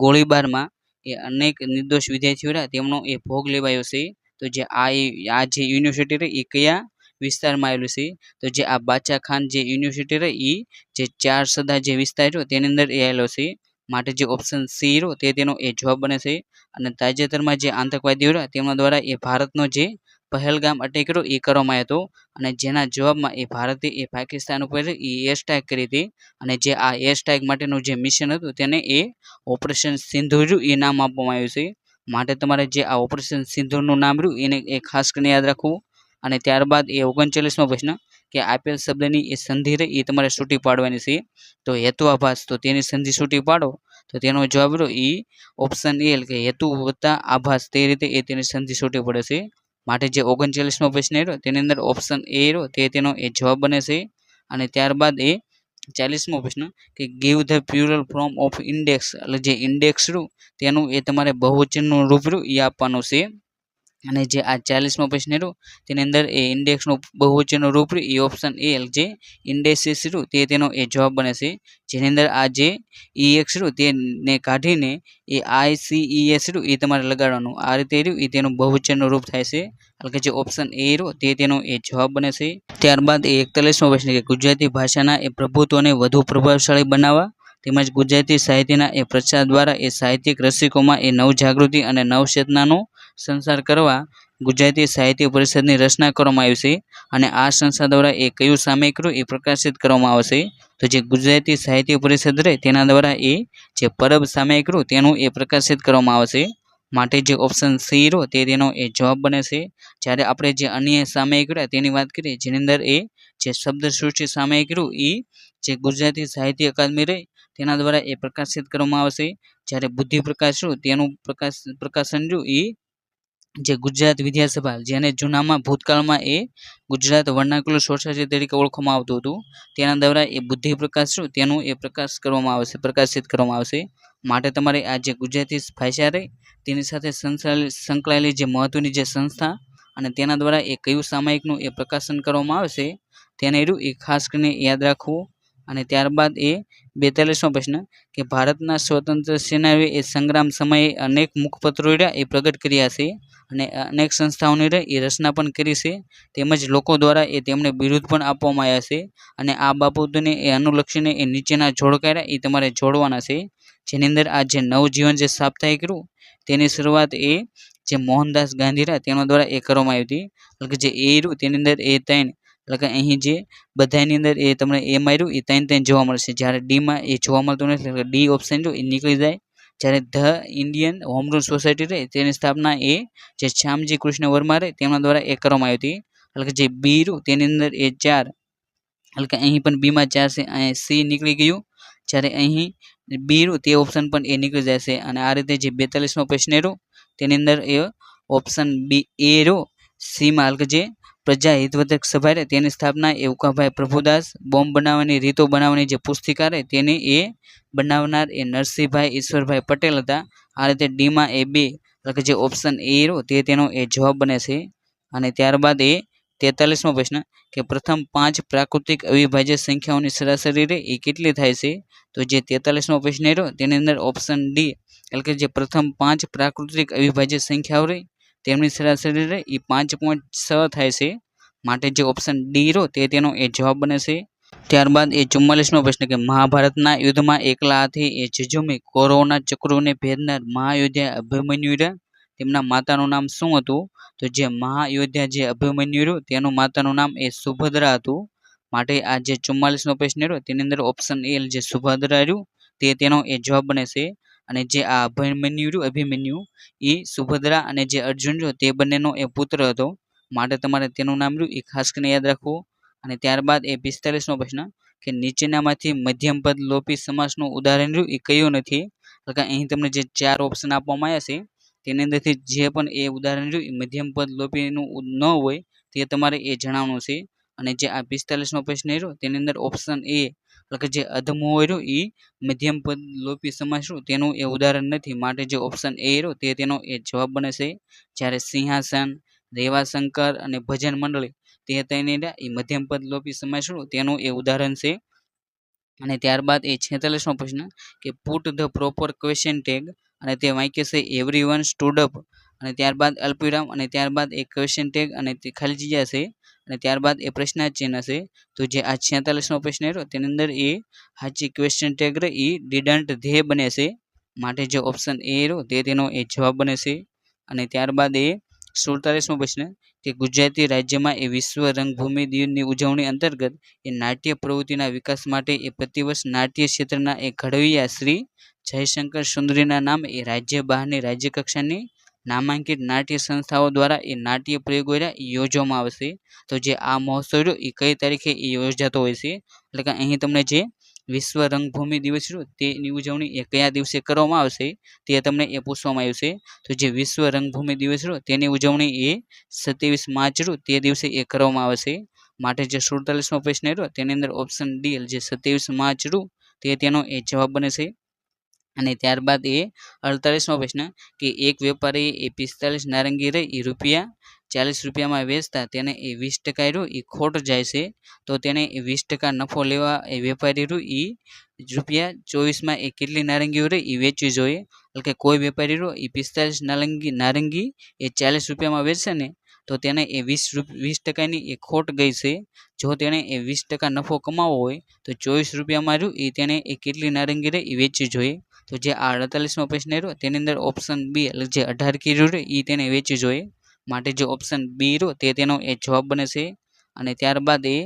ગોળીબારમાં એ અનેક નિર્દોષ વિદ્યાર્થીઓ તેમનો એ ભોગ લેવાયો છે. તો જે આ જે યુનિવર્સિટી એ કયા વિસ્તારમાં આવેલું છે તો જે આ બાચા ખાન જે યુનિવર્સિટી એ જે 4 સદા જે વિસ્તાર તેની અંદર એ આવેલો છે માટે જે ઓપ્શન સી તેનો એ જવાબ બને છે. અને તાજેતરમાં જે આતંકવાદીઓ તેમના દ્વારા એ ભારતનો જે પહેલગામ અટેક એ કરવામાં આવ્યો હતો અને જેના જવાબમાં એ ભારતે એ પાકિસ્તાન ઉપર એ એર સ્ટ્રાઇક કરી હતી અને જે આ એર સ્ટ્રાઇક માટેનું જે મિશન હતું તેને એ ઓપરેશન સિંધુર એ નામ આપવામાં આવ્યું છે માટે તમારે જે આ ઓપરેશન સિંધુરનું નામ રહ્યું એને એ ખાસ કરીને યાદ રાખવું. અને ત્યારબાદ એ 39મો પ્રશ્ન કે આપેલ શબ્દની એ સંધિ એ તમારે છૂટી પાડવાની છે તો હેતુઆભાસ તો તેની સંધિ છૂટી પાડો તો તેનો જવાબ રહ્યો એ ઓપ્શન એ કે હેતુ વત્તા આભાસ તે રીતે એ તેની સંધિ છૂટી પડે છે. માટે જે 39મો પ્રશ્ન રહ્યો તેની અંદર ઓપ્શન એ રહ્યો તે તેનો એ જવાબ બને છે. અને ત્યારબાદ એ 40મો પ્રશ્ન કે give the plural form of index, એટલે જે ઇન્ડેક્સ રહ્યું તેનું એ તમારે બહુવચનનું રૂપ રહ્યું એ આપવાનું છે. અને જે આ 40મો પ્રશ્ન રહ્યો તેની અંદર એ ઇન્ડેક્સનું બહુવચનનું રૂપ રહ્યું એ ઓપ્શન એ જે ઇન્ડેક્સિસ રહ્યું તે તેનો એ જવાબ બને છે. જેની અંદર આ જે EX રહ્યું તેને કાઢીને એ ICES રહ્યું એ તમારે લગાડવાનું. આ રીતે રહ્યું એ તેનું બહુવચનનું રૂપ થાય છે, એટલે કે જે ઓપ્શન એ રહ્યો તે તેનો એ જવાબ બને છે. ત્યારબાદ એ 41મો પ્રશ્ન કે ગુજરાતી ભાષાના એ પ્રભુત્વને વધુ પ્રભાવશાળી બનાવવા તેમજ ગુજરાતી સાહિત્યના એ પ્રચાર દ્વારા એ સાહિત્યિક રસિકોમાં એ નવજાગૃતિ અને નવચેતનાનો સંચાર કરવા ગુજરાતી સાહિત્ય પરિષદની રચના કરવામાં આવી છે. અને આ સંસ્થા દ્વારા એ કયું સામયિક એ પ્રકાશિત કરવામાં આવશે? તો જે ગુજરાતી સાહિત્ય પરિષદ રહે તેના દ્વારા એ જે પરબ સામયિક તેનું એ પ્રકાશિત કરવામાં આવશે. માટે જે ઓપ્શન સી તે તેનો એ જવાબ બને છે. જ્યારે આપણે જે અન્ય સામયિક તેની વાત કરીએ જેની અંદર એ જે શબ્દસૃષ્ટિ સામયિક એ જે ગુજરાતી સાહિત્ય અકાદમી રહે તેના દ્વારા એ પ્રકાશિત કરવામાં આવશે. જ્યારે બુદ્ધિ પ્રકાશ તેનું પ્રકાશન એ જે ગુજરાત વિદ્યાસભા, જેને જૂનામાં ભૂતકાળમાં એ ગુજરાત વર્નાક્યુલર સોસાયટી તરીકે ઓળખવામાં આવતું હતું, તેના દ્વારા એ બુદ્ધિ પ્રકાશ તેનું એ પ્રકાશિત કરવામાં આવશે. માટે તમારે આ જે ગુજરાતી ભાષા રહે તેની સાથે સંકળાયેલી જે મહત્વની જે સંસ્થા અને તેના દ્વારા એ કયું સામયિકનું એ પ્રકાશન કરવામાં આવશે તેને એ ખાસ કરીને યાદ રાખવું. અને ત્યારબાદ એ 42મો પ્રશ્ન કે ભારતના સ્વતંત્ર સેનાનીઓએ એ સંગ્રામ સમયે અનેક મુખપત્રો એ પ્રગટ કર્યા છે અને અનેક સંસ્થાઓની એ રચના પણ કરી છે, તેમજ લોકો દ્વારા એ તેમને બિરુદ પણ આપવામાં આવ્યા છે. અને આ બાબતોને એ અનુલક્ષીને એ નીચેના જોડકારા એ તમારે જોડવાના છે. જેની અંદર આ જે નવજીવન જે સાપ્તાહિક તેની શરૂઆત એ જે મોહનદાસ ગાંધી તેના દ્વારા એ કરવામાં આવી હતી, એટલે કે જે એ તેની અંદર એ 3, એટલે કે અહીં જે બધાની અંદર એ તમને એ માર્યું એ 3 જોવા મળશે. જ્યારે ડીમાં એ જોવા મળતું નથી, એટલે ડી ઓપ્શન એ નીકળી જાય. જ્યારે the Indian home rule society રહે તેની સ્થાપના એ જે શ્યામજી કૃષ્ણ વર્મા રહે તેમના દ્વારા એ કરવામાં આવી હતી, એટલે કે જે બી તેની અંદર એ 4, એટલે કે અહીં પણ બીમાં 4 છે, અહીં સી નીકળી ગયું. જ્યારે અહીં બી તે ઓપ્શન પણ એ નીકળી જશે. અને આ રીતે જે 42મો પ્રશ્ન તેની અંદર એ ઓપ્શન બી એ સીમાં, એટલે કે જે પ્રજા હિતવર્ધક સભા રહે તેની સ્થાપના એ ઉકાભાઈ પ્રભુદાસ, બોમ્બ બનાવવાની રીતો બનાવવાની જે પુસ્તિકા રહે તેની એ બનાવનાર એ નરસિંહભાઈ ઈશ્વરભાઈ પટેલ હતા. આ રીતે ડીમાં એ 2, એટલે કે જે ઓપ્શન એ તે તેનો એ જવાબ બને છે. અને ત્યારબાદ એ 43મો પ્રશ્ન કે પ્રથમ 5 પ્રાકૃતિક અવિભાજ્ય સંખ્યાઓની સરાસરી રહે એ કેટલી થાય છે? તો જે 43મો પ્રશ્ન તેની અંદર ઓપ્શન ડી, એટલે કે જે પ્રથમ 5 પ્રાકૃતિક અવિભાજ્ય સંખ્યાઓ રહે તેમની સરાસરી રહે એ 5.6 થાય છે. માટે જે ઓપ્શન ડી તે તેનો એ જવાબ બને છે. ત્યારબાદ એ 44મો પ્રશ્ન કે મહાભારતના યુદ્ધમાં એકલા હાથે એ ઝઝૂમી કૌરવોના ચક્રોને ભેદનાર મહાયોદ્ધા અભિમન્યુ તેમના માતાનું નામ શું હતું? તો જે મહાયોદ્ધા જે અભિમન્યુ તેનું માતાનું નામ એ સુભદ્રા હતું. માટે આ જે 44મો પ્રશ્ન તેની અંદર ઓપ્શન એ જે સુભદ્રા તે તેનો એ જવાબ બને છે. અને જે આ અભિમન્યુ એ સુભદ્રા અને જે અર્જુન તે બંનેનો એ પુત્ર હતો. માટે તમારે તેનું નામ એ ખાસ કરીને યાદ રાખવું. અને ત્યારબાદ એ 45મો પ્રશ્ન કે નીચેનામાંથી મધ્યમપદ લોપી સમાસનું ઉદાહરણ એ કયું નથી? એટલે કે અહીં તમને જે 4 ઓપ્શન આપવામાં આવ્યા છે તેની અંદરથી જે પણ એ ઉદાહરણ મધ્યમપદ લોપીનું ન હોય તે તમારે એ જણાવવાનું છે. અને જે આ 45મો પ્રશ્ન તેની અંદર ઓપ્શન એ, એટલે કે જે અધમો એ મધ્યમપદ લોપી સમાસ તેનું એ ઉદાહરણ નથી. માટે જે ઓપ્શન એ તે તેનો એ જવાબ બને છે. જ્યારે સિંહાસન, રેવાશંકર અને ભજન મંડળી તે તેની એ મધ્યમપદ લોપી સમાસ તેનું એ ઉદાહરણ છે. અને ત્યારબાદ એ 46મો પ્રશ્ન કે put the proper question tag, અને તે વાક્ય છે એવરીવન સ્ટુડ અપ, અને ત્યારબાદ અલ્પવિરામ, અને ત્યારબાદ એ ક્વેશ્ચન ટેગ અને તે ખાલી જગ્યા છે, અને ત્યારબાદ એ પ્રશ્નાર્થ ચિહ્ન છે. તો જે આ 46મો પ્રશ્ન તેની અંદર એ સાચી ક્વેશ્ચન ટેગ એ ડીડન્ટ ધ્યેય બને છે. માટે જે ઓપ્શન એ તે તેનો એ જવાબ બને છે. અને ત્યારબાદ એ 47મો પ્રશ્ન કે ગુજરાતી રાજ્યમાં એ વિશ્વ રંગભૂમિ દિવસની ઉજવણી અંતર્ગત એ નાટ્ય પ્રવૃત્તિના વિકાસ માટે એ પ્રતિવર્ષ નાટ્ય ક્ષેત્રના એ ઘડવૈયા શ્રી જયશંકર સુંદરીના નામે એ રાજ્ય બહારની રાજ્ય કક્ષાની નામાંકિત નાટ્ય સંસ્થાઓ દ્વારા એ નાટ્ય પ્રયોગો યોજવામાં આવશે. તો જે આ મહોત્સવ એ કઈ તારીખે યોજાતો હોય છે? એટલે કે અહીં તમને જે વિશ્વ રંગભૂમિ દિવસ રહ્યો તેની ઉજવણી એ કયા દિવસે કરવામાં આવશે તે તમને એ પૂછવામાં આવ્યું છે. તો જે વિશ્વ રંગભૂમિ દિવસ રહ્યો તેની ઉજવણી એ 27 માર્ચ રહ્યો તે દિવસે એ કરવામાં આવશે. માટે જે 47મો પ્રશ્ન રહ્યો તેની અંદર ઓપ્શન ડી જે 27 માર્ચ રહ્યો તે તેનો એ જવાબ બને છે. અને ત્યારબાદ એ 48મો પ્રશ્ન કે એક વેપારી એ 45 નારંગી રહી એ ₹40 વેચતા તેને એ 20% રહ્યો એ ખોટ જાય છે તો તેને એ 20% નફો લેવા એ વેપારી રહ્યો એ ₹24 એ કેટલી નારંગીઓ રહી એ વેચવી જોઈએ. એટલે કે કોઈ વેપારી રહ્યો એ 45 નારંગી એ ₹40 વેચશે ને તો તેને એ 20%ની એ ખોટ ગઈ છે. જો તેને એ 20% નફો કમાવો હોય તો ₹24 રહ્યું એ તેને એ કેટલી નારંગી રહી એ વેચવી જોઈએ. તો જે આ 48મો પ્રશ્ન રહ્યો તેની અંદર ઓપ્શન બી એટલે જે 18 કિલો રહે એ તેને વેચવી જોઈએ. માટે જે ઓપ્શન બી રહ્યો તે તેનો એ જવાબ બને છે. અને ત્યારબાદ એ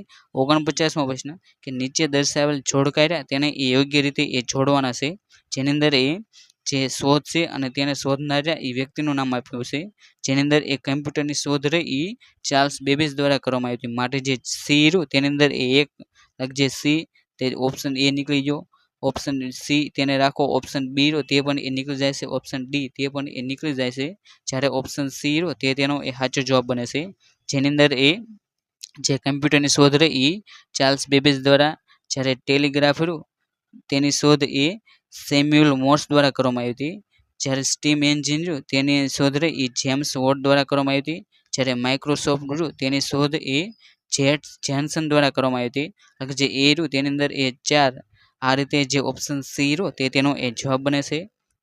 49મો પ્રશ્ન કે નીચે દર્શાવેલ જોડકાર્યા તેને એ યોગ્ય રીતે એ જોડવાના છે. જેની અંદર એ જે શોધ છે અને તેને શોધનારા એ વ્યક્તિનું નામ આપ્યું છે. જેની અંદર એ કમ્પ્યુટરની શોધ રહી એ ચાર્લ્સ બેબેજ દ્વારા કરવામાં આવી હતી. માટે જે સી રહ્યું તેની અંદર એ એક જે સી તે ઓપ્શન એ નીકળી ગયો. ઓપ્શન સી તેને રાખો. ઓપ્શન બી રહ્યો તે પણ એ નીકળી જાય છે. ઓપ્શન ડી તે પણ એ નીકળી જાય છે. જ્યારે ઓપ્શન સી રહ્યો તે તેનો એ સાચો જવાબ બને છે. જેની અંદર એ જે કમ્પ્યુટરની શોધ રહી એ ચાર્લ્સ બેબેજ દ્વારા, જ્યારે ટેલિગ્રાફ રહ્યું તેની શોધ એ સેમ્યુઅલ મોર્સ દ્વારા કરવામાં આવી હતી. જ્યારે સ્ટીમ એન્જિન રહ્યું તેની શોધ રહી એ જેમ્સ વોટ દ્વારા કરવામાં આવી હતી. જ્યારે માઇક્રોસોફ્ટ રહ્યું તેની શોધ એ જેટ જેન્સન દ્વારા કરવામાં આવી હતી. એટલે જે એ રહ્યું તેની અંદર એ 4 આ રીતે જે ઓપ્શન સી રહ્યો તે તેનો એ જવાબ બને છે.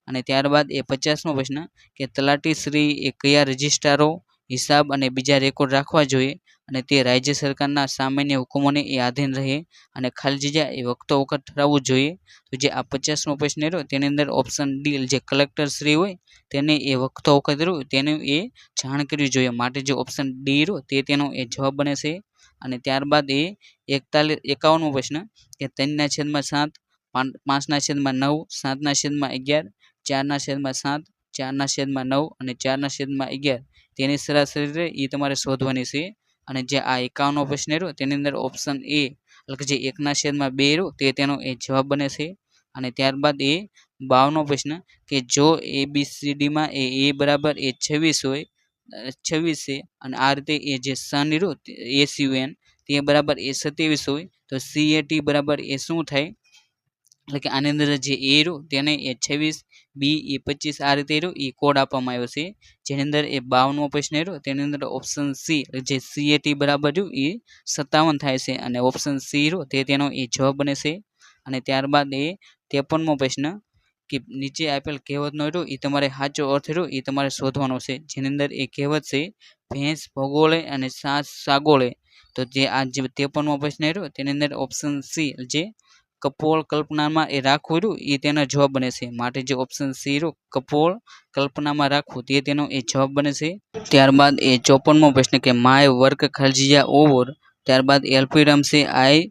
અને ત્યારબાદ એ 50મો પ્રશ્ન કે તલાટી શ્રી એ કયા રજિસ્ટ્રારો, હિસાબ અને બીજા રેકોર્ડ રાખવા જોઈએ અને તે રાજ્ય સરકારના સામાન્ય હુકમોને એ આધીન રહે અને ખાલી જગ્યા એ વખતો વખત ઠરાવવું જોઈએ. તો જે આ 50મો પ્રશ્ન રહ્યો તેની અંદર ઓપ્શન ડી જે કલેક્ટર શ્રી હોય તેને એ વખતો વખત રહ્યું તેને એ જાણ કરવી જોઈએ. માટે જે ઓપ્શન ડી રહ્યો તે તેનો એ જવાબ બને છે. અને ત્યારબાદ એ 51મો પ્રશ્ન કે 3/7, 5/9, 7/11, 4/7, 4/9 અને 4/11 તેની સરાસરી રહે એ તમારે શોધવાની છે. અને જે આ 51મો પ્રશ્ન રહ્યો તેની અંદર ઓપ્શન એ એટલે કે જે 1/2 રહ્યો તે તેનો એ જવાબ બને છે. અને ત્યારબાદ એ 52મો પ્રશ્ન કે જો ABCDમાં એ બરાબર એ 26 હોય 26 છે અને આ રીતે એ જે સન રહ્યો ACUN તે બરાબર એ 27 હોય તો CAT બરાબર એ શું થાય. એટલે કે આની અંદર જે એ રહ્યો તેને એ 26, બી એ 25 આ રીતે રહ્યો એ કોડ આપવામાં આવ્યો છે. જેની અંદર એ 52મો પ્રશ્ન રહ્યો તેની અંદર ઓપ્શન સી જે CAT બરાબર રહ્યું એ 57 થાય છે અને ઓપ્શન સી રહ્યો તે તેનો એ જવાબ બને છે. અને ત્યારબાદ એ 53મો પ્રશ્ન કે નીચે આપેલ કહેવતનો રહ્યો એ તમારે સાચો અર્થ રહ્યો એ તમારે શોધવાનો છે. જેની અંદર એ કહેવત છે ભેંસ ભગોળે અને સાસ સાગોળે. તો જે આ જે 53મો પ્રશ્ન રહ્યો તેની અંદર ઓપ્શન સી જે કપોળ કલ્પનામાં એ રાખવું રહ્યું એ તેનો જવાબ બને છે. માટે જે ઓપ્શન સી રહ્યો કપોળ કલ્પનામાં રાખવું તે તેનો એ જવાબ બને છે. ત્યારબાદ એ 54મો પ્રશ્ન કે માય વર્ક ખલજીયા ઓવર. ત્યારબાદ એલપી રમશે આઈ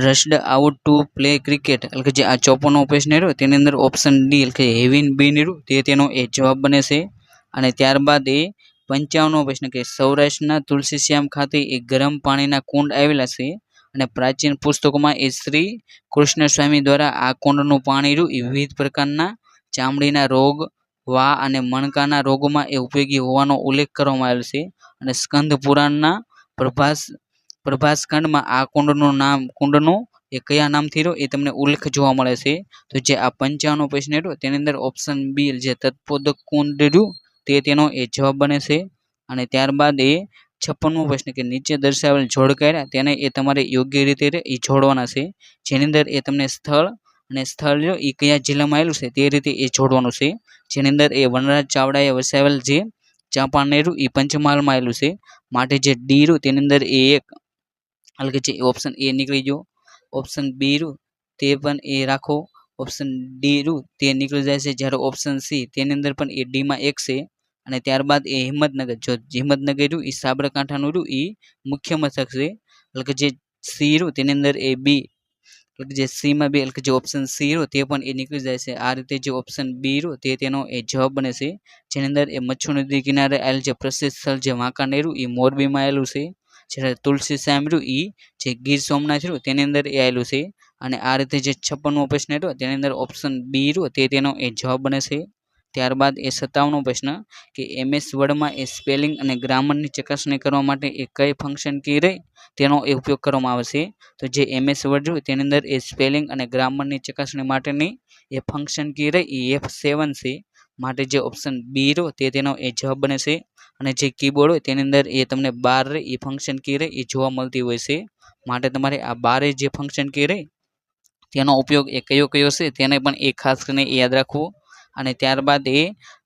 રશ્ડ આઉટ ટુ પ્લે ક્રિકેટ. એટલે કે જે આ 54મો પ્રશ્ન રહ્યો તેની અંદર ઓપ્શન ડી એટલે કે હેવિન બીન રહ્યું તે તેનો એ જવાબ બને છે. અને ત્યારબાદ એ 55મો પ્રશ્ન કે સૌરાષ્ટ્રના તુલસીશ્યામ ખાતે એક ગરમ પાણીના કુંડ આવેલા છે અને પ્રાચીન પુસ્તકોમાં એ શ્રી કૃષ્ણ સ્વામી દ્વારા આ કુંડનું પાણી રહ્યું એ વિવિધ પ્રકારના ચામડીના રોગ, વા અને મણકાના રોગોમાં એ ઉપયોગી હોવાનો ઉલ્લેખ કરવામાં આવેલ છે. અને સ્કંદ પુરાણના પ્રભાસખંડમાં આ કુંડનું એ કયા નામથી રહ્યો એ તમને ઉલ્લેખ જોવા મળે છે. તો જે આ 55મો પ્રશ્ન રહ્યો તેની અંદર ઓપ્શન બી જે તત્પોદક કુંડ રહ્યું તે તેનો એ જવાબ બને છે. અને ત્યારબાદ એ 56મો પ્રશ્ન કે નીચે દર્શાવેલ જોડકાર્યા તેને એ તમારે યોગ્ય રીતે એ જોડવાના છે. જેની અંદર એ તમને સ્થળ અને સ્થળ રહ્યો એ કયા જિલ્લામાં આવેલું છે તે રીતે એ જોડવાનું છે. જેની અંદર એ વનરાજ ચાવડાએ વસાવેલ જે ચાંપાનેર રહ્યું એ પંચમહાલમાં આવેલું છે. માટે જે ડી રહ્યું તેની અંદર એ એક એટલે કે જે ઓપ્શન એ નીકળી ગયો. ઓપ્શન બી રહ્યું તે પણ એ રાખો. ઓપ્શન ડી રહ્યું તે નીકળી જાય છે. જ્યારે ઓપ્શન સી તેની અંદર પણ એ ડીમાં એક છે. અને ત્યારબાદ એ હિંમતનગર જો હિંમતનગર રહ્યું એ સાબરકાંઠાનું રહ્યું એ મુખ્ય મથક છે. એટલે કે જે સી રહ્યું તેની અંદર એ બી એટલે કે જે સીમાં બી એટલે કે જે ઓપ્શન સી રહ્યું તે પણ એ નીકળી જાય છે. આ રીતે જે ઓપ્શન બી રહ્યું તે તેનો એ જવાબ બને છે. જેની અંદર એ મચ્છુ નદી કિનારે આવેલ જે પ્રસિદ્ધ સ્થળ જે વાંકાનેર એ મોરબીમાં આવેલું છે. જ્યારે તુલસી શ્યામ રહ્યું એ જે ગીર સોમનાથ રહ્યું તેની અંદર એ આવેલું છે. અને આ રીતે જે 56મો પ્રશ્ન હતો તેની અંદર ઓપ્શન બી રહ્યો તે તેનો એ જવાબ બને છે. ત્યારબાદ એ 57મો પ્રશ્ન કે MS વર્ડમાં એ સ્પેલિંગ અને ગ્રામરની ચકાસણી કરવા માટે એ કઈ ફંક્શન કી રહી તેનો એ ઉપયોગ કરવામાં આવે છે. તો જે MS વર્ડ રહ્યું તેની અંદર એ સ્પેલિંગ અને ગ્રામરની ચકાસણી માટેની એ ફંક્શન કી રહી એ F7 છે. માટે જે ઓપ્શન બી રહ્યો તે તેનો એ જવાબ બને છે. અને જે કીબોર્ડ હોય તેની અંદર એ તમને 12 એ ફંક્શન કી રહી એ જોવા મળતી હોય છે. માટે તમારે આ 12 જે ફંક્શન કી રહી તેનો ઉપયોગ એ કયો કયો છે તેને પણ એ ખાસ કરીને યાદ રાખવું. અને ત્યારબાદ એ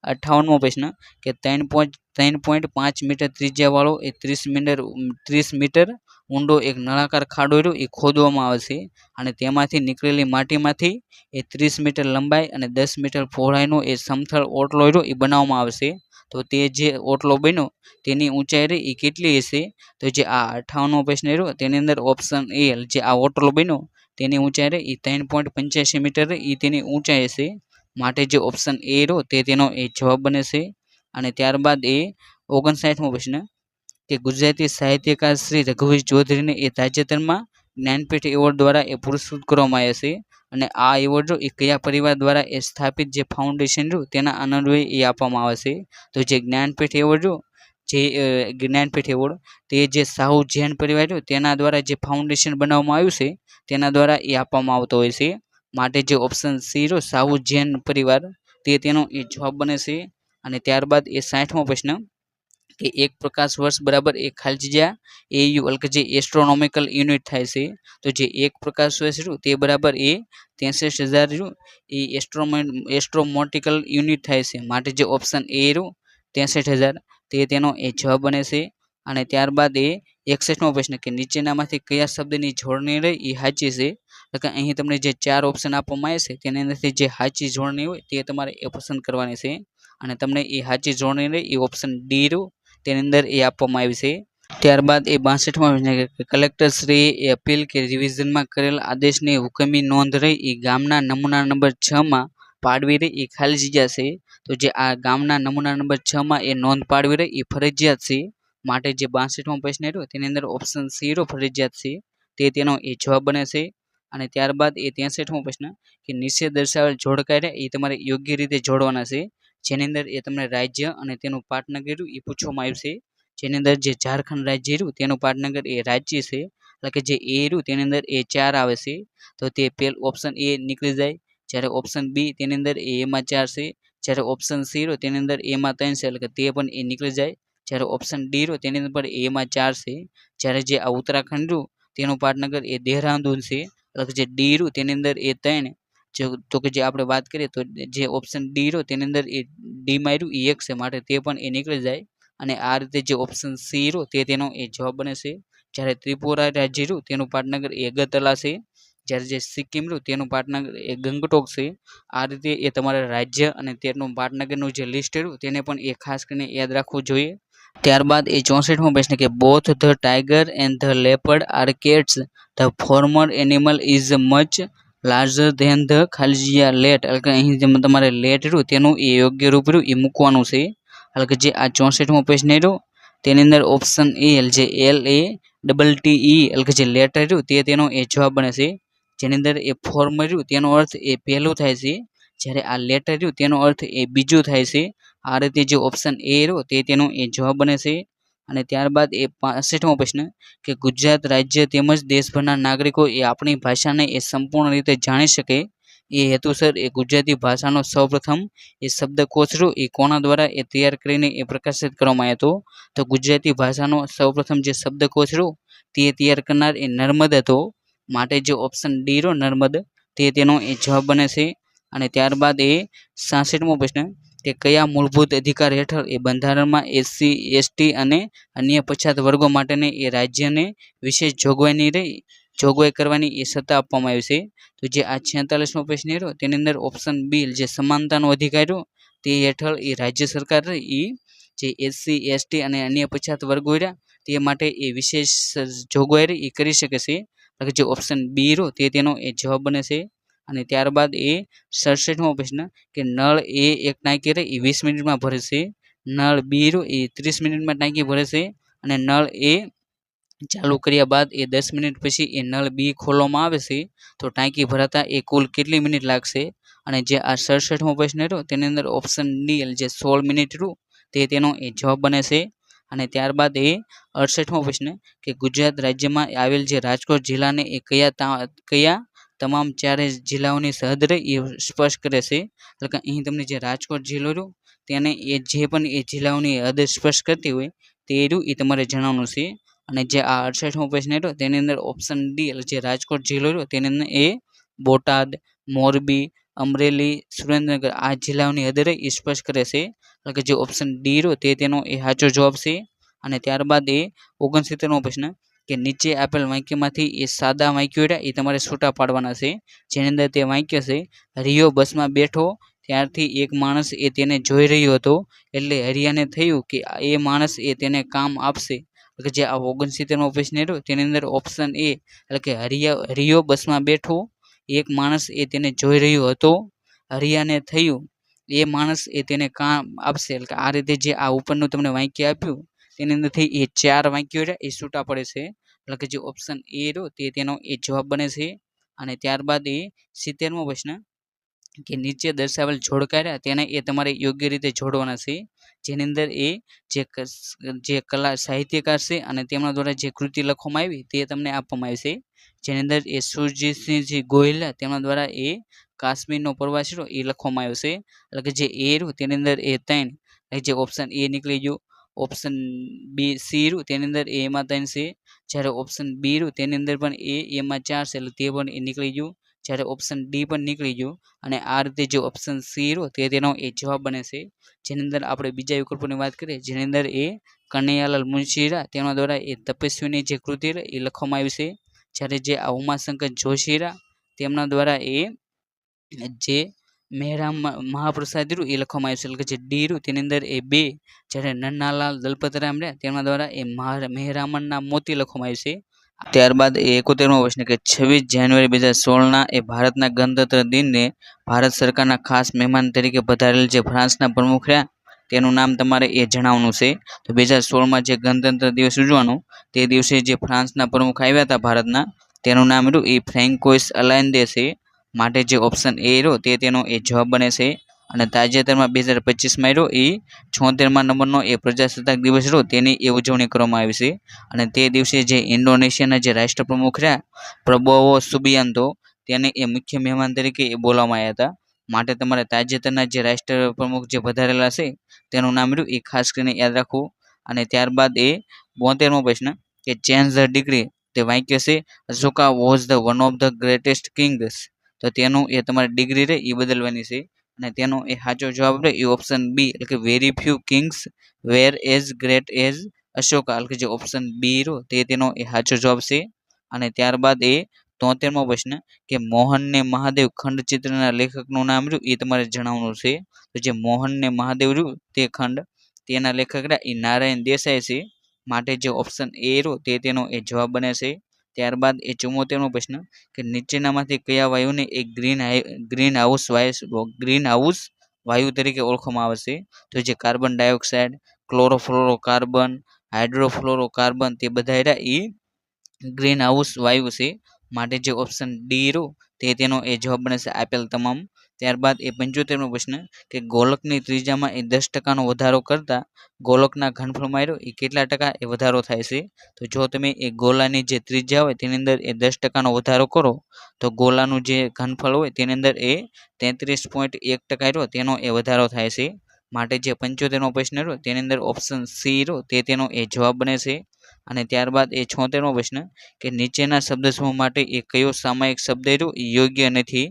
58મો પ્રશ્ન કે 3.5 મીટર ત્રિજ્યાવાળો એ 30 મીટર ઊંડો એક નળાકાર ખાડો રહ્યો એ ખોદવામાં આવે છે. અને તેમાંથી નીકળેલી માટીમાંથી એ 30 મીટર લંબાઈ અને 10 મીટર પહોળાઈનો એ સમથળ ઓટલો રહ્યો એ બનાવવામાં આવે છે. તો તે જે ઓટલો બન્યો તેની ઊંચાઈ રહી એ કેટલી હશે? તો જે આ 58મો પ્રશ્ન રહ્યો તેની અંદર ઓપ્શન એ જે આ ઓટલો બન્યો તેની ઊંચાઈ રહી એ 3.85 મીટર એ તેની ઊંચાઈ હશે. માટે જે ઓપ્શન એ રહ્યો તે તેનો એ જવાબ બને છે. અને ત્યારબાદ એ 59મો પ્રશ્ન કે ગુજરાતી સાહિત્યકાર શ્રી રઘુવીર ચૌધરીને એ તાજેતરમાં જ્ઞાનપીઠ એવોર્ડ દ્વારા એ પુરસ્કૃત કરવામાં આવ્યા છે. અને આ એવોર્ડ એ કયા પરિવાર દ્વારા એ સ્થાપિત જે ફાઉન્ડેશન રહ્યું તેના અન્વયે એ આપવામાં આવે છે. તો જે જ્ઞાનપીઠ એવોર્ડ જે જ્ઞાનપીઠ એવોર્ડ તે જે સાહુ જૈન પરિવાર રહ્યો તેના દ્વારા જે ફાઉન્ડેશન બનાવવામાં આવ્યું છે તેના દ્વારા એ આપવામાં આવતો હોય છે. માટે જે ઓપ્શન સી રહ્યો સાહુ જૈન પરિવાર તે તેનો એ જવાબ બને છે. અને ત્યારબાદ એ 60મો પ્રશ્ન કે એક પ્રકાશ વર્ષ બરાબર એક ખાલી જગ્યા AU એટલે કે જે એસ્ટ્રોનોમિકલ યુનિટ થાય છે. તો જે એક પ્રકાશ વર્ષ રહ્યું તે બરાબર એ 63,000 રહ્યું એ એસ્ટ્રોમોટિકલ યુનિટ થાય છે. માટે જે ઓપ્શન એ રહ્યું 63,000 તે તેનો એ જવાબ બને છે. અને ત્યારબાદ એ 61મો પ્રશ્ન કે નીચેનામાંથી કયા શબ્દની જોડણી રહી એ સાચી છે? એટલે કે અહીં તમને જે 4 ઓપ્શન આપવામાં આવે છે તેની અંદરથી જે સાચી જોડણી હોય તે તમારે એ પસંદ કરવાની છે. અને તમને એ સાચી જોડણી રહી એ ઓપ્શન ડી રહ્યું તેની અંદર એ આપવામાં આવી છે. ત્યારબાદ એ 62મો પ્રશ્ન કે કલેક્ટર શ્રીએ એ અપીલ કે રિવિઝનમાં કરેલ આદેશની હુકમી નોંધ રહી એ ગામના નમૂના નંબર 6માં પાડવી રહી એ ખાલી જગ્યા છે. તો જે આ ગામના નમૂના નંબર 6માં એ નોંધ પાડવી રહી એ ફરજિયાત છે. માટે જે 62મો પ્રશ્ન રહ્યો તેની અંદર ઓપ્શન સી રહ્યો ફરજિયાત છે તે તેનો એ જવાબ બને છે. અને ત્યારબાદ એ 63મો પ્રશ્ન કે નીચે દર્શાવેલ જોડકા એ તમારે યોગ્ય રીતે જોડવાના છે. જેની અંદર એ તમને રાજ્ય અને તેનું પાટનગર રહ્યું એ પૂછવામાં આવ્યું છે. જેની અંદર જે ઝારખંડ રાજ્ય રહ્યું તેનું પાટનગર એ રાજ્ય છે. એટલે કે જે એ રહ્યું તેની અંદર એ 4 આવે છે. તો તે ઓપ્શન એ નીકળી જાય. જ્યારે ઓપ્શન બી તેની અંદર એમાં 4 છે. જ્યારે ઓપ્શન સી રહ્યો તેની અંદર એમાં 3 છે એટલે કે તે પણ એ નીકળી જાય. જ્યારે ઓપ્શન ડી રહ્યો તેની અંદર એમાં 4 છે. જ્યારે જે આ ઉત્તરાખંડ રહ્યું તેનું પાટનગર એ દેહરાદૂન છે. એટલે કે જે ડી રહ્યું તેની અંદર એ 3 તો કે જે આપણે વાત કરીએ તો જે ઓપ્શન ડી રહ્યો તેની અંદર એ ડી માં રહ્યું એ 1 છે. માટે તે પણ એ નીકળી જાય. અને આ રીતે જે ઓપ્શન સી રહ્યો તે તેનો એ જવાબ બને છે. જ્યારે ત્રિપુરા રાજ્ય રહ્યું તેનું પાટનગર એ અગરતલા છે. જ્યારે જે સિક્કિમ રહ્યું તેનું પાટનગર એ ગંગટોક છે. આ રીતે એ તમારા રાજ્ય અને તેનું પાટનગરનું જે લિસ્ટ રહ્યું તેને પણ એ ખાસ કરીને યાદ રાખવું જોઈએ. ત્યારબાદ એ 64મો પ્રશ્ન કે both the tiger and the leopard are cats the former animal is much larger than the ખાલી જગ્યા લેટ. એટલે કે અહીં જેમ તમારે લેટ રહ્યું તેનું એ યોગ્ય રૂપ રહ્યું એ મૂકવાનું છે. એટલે કે જે આ 64મો પ્રશ્ન રહ્યો તેની અંદર ઓપ્શન એ જે LATTE એટલે કે જે લેટર રહ્યું તે તેનો એ જવાબ બને છે. જેની અંદર એ ફોર્મર રહ્યું તેનો અર્થ એ પહેલું થાય છે. જ્યારે આ લેટર રહ્યું તેનો અર્થ એ બીજું થાય છે. આ રીતે જે ઓપ્શન એ રહ્યો તે તેનો એ જવાબ બને છે. અને ત્યારબાદ એ 65મો પ્રશ્ન કે ગુજરાત રાજ્ય તેમજ દેશભરના નાગરિકો એ આપણી ભાષાને એ સંપૂર્ણ રીતે જાણી શકે એ હેતુસર એ ગુજરાતી ભાષાનો સૌપ્રથમ એ શબ્દકોશ રહ્યો એ કોના દ્વારા એ તૈયાર કરીને એ પ્રકાશિત કરવામાં આવ્યો હતો? તો ગુજરાતી ભાષાનો સૌપ્રથમ જે શબ્દકોશ રહ્યો તે તૈયાર કરનાર એ નર્મદ હતો. માટે જે ઓપ્શન ડી રહ્યો નર્મદ તે તેનો એ જવાબ બને છે. અને ત્યારબાદ એ 66મો પ્રશ્ન કે કયા મૂળભૂત અધિકાર હેઠળ એ બંધારણમાં SC ST અને અન્ય પછાત વર્ગો માટેને એ રાજ્યને વિશેષ જોગવાઈ કરવાની એ સત્તા આપવામાં આવી છે? તો જે આ 46મો પ્રશ્ન રહ્યો તેની અંદર ઓપ્શન બી જે સમાનતાનો અધિકાર રહ્યો તે હેઠળ એ રાજ્ય સરકાર એ જે SC ST અને અન્ય પછાત વર્ગો રહ્યા તે માટે એ વિશેષ જોગવાઈ એ કરી શકે છે. એટલે જે ઓપ્શન બી રહ્યો તે તેનો એ જવાબ બને છે. અને ત્યારબાદ એ 67મો પ્રશ્ન કે નળ એ એક ટાંકી રહી એ 20 મિનિટમાં ભરે છે. નળ બી રહ્યો એ 30 મિનિટમાં ટાંકી ભરે છે. અને નળ એ ચાલુ કર્યા બાદ એ 10 મિનિટ પછી એ નળ બી ખોલવામાં આવે છે તો ટાંકી ભરાતા એ કુલ કેટલી મિનિટ લાગશે? અને જે આ 67મો પ્રશ્ન રહ્યો તેની અંદર ઓપ્શન ડી જે 16 મિનિટ રહ્યું તે તેનો એ જવાબ બને છે. અને ત્યારબાદ એ 68મો પ્રશ્ન કે ગુજરાત રાજ્યમાં આવેલ જે રાજકોટ જિલ્લાને એ કયા તમામ ચારે જિલ્લાઓની સરહદ રહી એ સ્પષ્ટ કરે છે. એટલે કે અહીં તમને જે રાજકોટ જિલ્લો રહ્યો તેને એ જે પણ એ જિલ્લાઓની હદ સ્પષ્ટ કરતી હોય તે રહ્યું એ તમારે જણાવવાનું છે. અને જે આ 68મો પ્રશ્ન રહ્યો તેની અંદર ઓપ્શન ડી જે રાજકોટ જિલ્લો રહ્યો તેની અંદર એ બોટાદ, મોરબી, અમરેલી, સુરેન્દ્રનગર આ જિલ્લાઓની હદ રહી એ સ્પષ્ટ કરે છે. એટલે કે જે ઓપ્શન ડી રહ્યો તે તેનો એ સાચો જવાબ છે. અને ત્યારબાદ એ 69મો પ્રશ્ન કે નીચે આપેલ વાક્યમાંથી એ સાદા વાક્યો રહ્યા એ તમારે છૂટા પાડવાના છે. જેની અંદર તે વાક્ય છે રિયો બસમાં બેઠો ત્યારથી એક માણસ એ તેને જોઈ રહ્યો હતો એટલે હરિયાને થયું કે એ માણસ એ તેને કામ આપશે. એટલે કે જે આ 69મો પ્રશ્ન રહ્યો તેની અંદર ઓપ્શન એ એટલે કે રિયો બસમાં બેઠો એક માણસ એ તેને જોઈ રહ્યો હતો હરિયાને થયું એ માણસ એ તેને કામ આપશે. એટલે આ રીતે જે આ ઉપરનું તમને વાક્ય આપ્યું તેની અંદરથી એ 4 વાક્યો રહ્યા એ છૂટા પડે છે. એટલે કે જે ઓપ્શન એ રહ્યો તે તેનો એ જવાબ બને છે. અને ત્યારબાદ એ 70મો પ્રશ્ન કે નીચે દર્શાવેલ જોડકા રહ્યા તેને એ તમારે યોગ્ય રીતે જોડવાના છે. જેની અંદર એ જે કલા સાહિત્યકાર છે અને તેમના દ્વારા જે કૃતિ લખવામાં આવી તે તમને આપવામાં આવી છે. જેની અંદર એ સુરજીતસિંહજી ગોહિલ તેમના દ્વારા એ કાશ્મીરનો પ્રવાસ રહ્યો એ લખવામાં આવ્યો છે. એટલે કે જે એ રહ્યું તેની અંદર એ 3 જે ઓપ્શન એ નીકળી ગયું. ઓપ્શન બી સી રહ્યું તેની અંદર એમાં 3 છે. જ્યારે ઓપ્શન બી રહ્યું તેની અંદર પણ એમાં 4 છે એટલે તે પણ એ નીકળી ગયું. જ્યારે ઓપ્શન ડી પણ નીકળી ગયું. અને આ રીતે જે ઓપ્શન સી રહ્યો તે તેનો એ જવાબ બને છે. જેની અંદર આપણે બીજા વિકલ્પોની વાત કરીએ જેની અંદર એ કનૈયાલાલ મુનશીરા તેમના દ્વારા એ તપસ્વીની જે કૃતિ એ લખવામાં આવી છે. જ્યારે જે આ ઉમાશંકર જોશીરા તેમના દ્વારા એ જે મહેરામ મહાપ્રસાદ રહ્યું એ લખવામાં આવ્યું છે. એટલે કે જે ડી રહ્યું તેની અંદર એ 2 જ્યારે નન્નાલાલ દલપતરામ રહ્યા તેમના દ્વારા એ મહેરામણના મોતી લખવામાં આવ્યું છે. ત્યારબાદ એ 71મો પ્રશ્ન કે 26 જાન્યુઆરી 2016ના એ ભારતના ગણતંત્ર દિનને ભારત સરકારના ખાસ મહેમાન તરીકે પધારેલ જે ફ્રાન્સના પ્રમુખ રહ્યા તેનું નામ તમારે એ જણાવવાનું છે. તો 2016માં જે ગણતંત્ર દિવસ ઉજવવાનો તે દિવસે જે ફ્રાન્સના પ્રમુખ આવ્યા હતા ભારતના તેનું નામ રહ્યું એ ફ્રેન્કોઇસ ઓલાન્દે છે. માટે જે ઓપ્શન એ રહ્યો તે તેનો એ જવાબ બને છે. અને તાજેતરમાં 2025માં રહ્યો એ 76મા નંબરનો એ પ્રજાસત્તાક દિવસ રહ્યો તેની એ ઉજવણી કરવામાં આવી છે. અને તે દિવસે જે ઇન્ડોનેશિયાના જે રાષ્ટ્રપ્રમુખ રહ્યા પ્રબોવો સુબિયાન્તો તેને એ મુખ્ય મહેમાન તરીકે એ બોલાવવામાં આવ્યા હતા. માટે તમારે તાજેતરના જે રાષ્ટ્રપ્રમુખ જે પધારેલા છે તેનું નામ રહ્યું એ ખાસ કરીને યાદ રાખવું. અને ત્યારબાદ એ 72મો પ્રશ્ન કે ચેન્જ ધ ડિગ્રી તે વાક્ય છે Ashoka was the one of the greatest Kings. તો તેનું એ તમારે ડિગ્રી રહે એ બદલવાની છે. અને તેનો એ સાચો જવાબ રહે એ ઓપ્શન બી એટલે કે વેરી ફ્યુ કિંગ્સ વેર એઝ ગ્રેટ એઝ અશોકા. એટલે કે જે ઓપ્શન બી રહ્યો તે તેનો એ સાચો જવાબ છે. અને ત્યારબાદ એ 73મો પ્રશ્ન કે મોહન ને મહાદેવ ખંડ ચિત્રના લેખકનું નામ રહ્યું એ તમારે જણાવવાનું છે. તો જે મોહન ને મહાદેવ રહ્યું તે ખંડ તેના લેખક રહ્યા એ નારાયણ દેસાઈ છે. માટે જે ઓપ્શન એ રહ્યો તે તેનો એ જવાબ બને છે. ત્યારબાદ એ 74મો પ્રશ્ન કે નીચેનામાંથી કયા વાયુને એ ગ્રીન હાઉસ વાયુ તરીકે ઓળખવામાં આવે છે? તો જે કાર્બન ડાયોક્સાઇડ, ક્લોરોફ્લોરોકાર્બન, હાઇડ્રોફ્લોરોકાર્બન તે બધા રહ્યા એ ગ્રીન હાઉસ વાયુ છે. માટે જે ઓપ્શન ડી રહ્યો તે તેનો એ જવાબ બને છે આપેલ તમામ. ત્યારબાદ એ 75મો પ્રશ્ન કે ગોલકની ત્રિજ્યામાં એ 10% વધારો કરતા ગોલકના ઘનફળમાં રહ્યો એ કેટલા ટકા એ વધારો થાય છે? તો જો તમે એ ગોલાની જે ત્રિજ્યા હોય તેની અંદર એ 10% વધારો કરો તો ગોલાનું જે ઘનફળ હોય તેની અંદર એ 33.1% રહ્યો તેનો એ વધારો થાય છે. માટે જે 75મો પ્રશ્ન રહ્યો તેની અંદર ઓપ્શન સી રહ્યો તે તેનો એ જવાબ બને છે. અને ત્યારબાદ એ 76મો પ્રશ્ન કે નીચેના શબ્દ સમૂહ માટે એ કયો સામાયિક શબ્દ રહ્યો એ યોગ્ય નથી?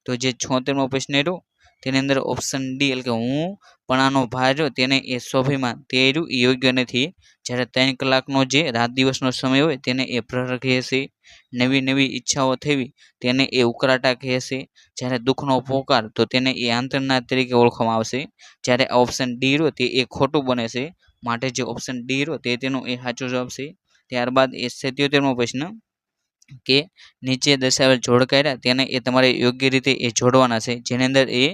તો જે 76મો પ્રશ્ન રહ્યો તેની અંદર ઓપ્શન ડી એટલે કે હું પણાનો ભાર રહ્યો તેને એ સ્વાભિમાન તે રહ્યું એ યોગ્ય નથી. જ્યારે 3 કલાકનો જે રાત દિવસનો સમય હોય તેને એ પ્રહર કહે છે. નવી નવી ઈચ્છાઓ થવી તેને એ ઉકળાટા કહે છે. જ્યારે દુઃખનો પોકાર તો તેને એ આંતરનાદ તરીકે ઓળખવામાં આવશે. જ્યારે ઓપ્શન ડી રહ્યો તે એ ખોટું બને છે. માટે જે ઓપ્શન ડી રહ્યો તે તેનો એ સાચો જવાબ છે. ત્યારબાદ એ 77મો પ્રશ્ન કે નીચે દર્શાવેલ જોડકા રહ્યા તેને એ તમારે યોગ્ય રીતે એ જોડવાના છે. જેની અંદર એ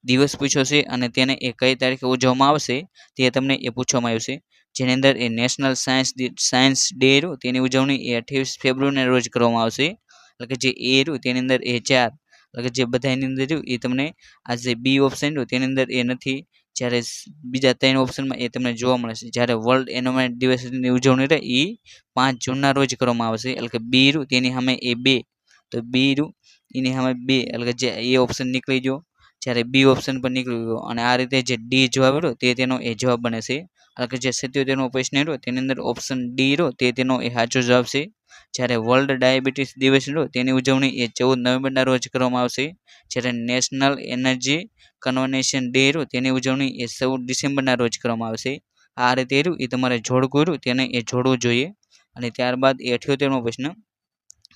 દિવસ પૂછ્યો છે અને તેને એ કઈ તારીખે ઉજવવામાં આવશે તે તમને એ પૂછવામાં આવ્યું છે. જેની અંદર એ નેશનલ સાયન્સ ડે રહ્યું તેની ઉજવણી એ 28 ફેબ્રુઆરીના રોજ કરવામાં આવશે. એટલે કે જે એ રહ્યું તેની અંદર એ 4, એટલે કે જે બધાની અંદર રહ્યું એ તમને આ જે બી ઓપ્શન રહ્યું તેની અંદર એ નથી. જ્યારે બીજા 3 ઓપ્શનમાં એ તમને જોવા મળે છે. જ્યારે વર્લ્ડ એન્વાયરમેન્ટ દિવસની ઉજવણી રહે એ 5 જૂનના રોજ કરવામાં આવશે. એટલે કે બી રહ્યું તેની સામે એ 2, તો બી રહ્યું એની સામે 2, એટલે કે જે એ ઓપ્શન નીકળી ગયો, જ્યારે બી ઓપ્શન પર નીકળી ગયો. અને આ રીતે જે ડી જવાબ રહ્યો તે તેનો એ જવાબ બને છે. એટલે કે જે 77મો પ્રશ્ન રહ્યો તેની અંદર ઓપ્શન ડી રહ્યો તે તેનો એ સાચો જવાબ છે. જ્યારે વર્લ્ડ ડાયાબિટીસ દિવસ રહ્યો તેની ઉજવણી એ 14 નવેમ્બરના રોજ કરવામાં આવશે. જ્યારે નેશનલ એનર્જી કન્ઝર્વેશન ડે રહ્યો તેની ઉજવણી એ 14 ડિસેમ્બરના રોજ કરવામાં આવશે. આ રીતે રહ્યું એ તમારે જોડકું રહ્યું તેને એ જોડવું જોઈએ. અને ત્યારબાદ એ 78મો પ્રશ્ન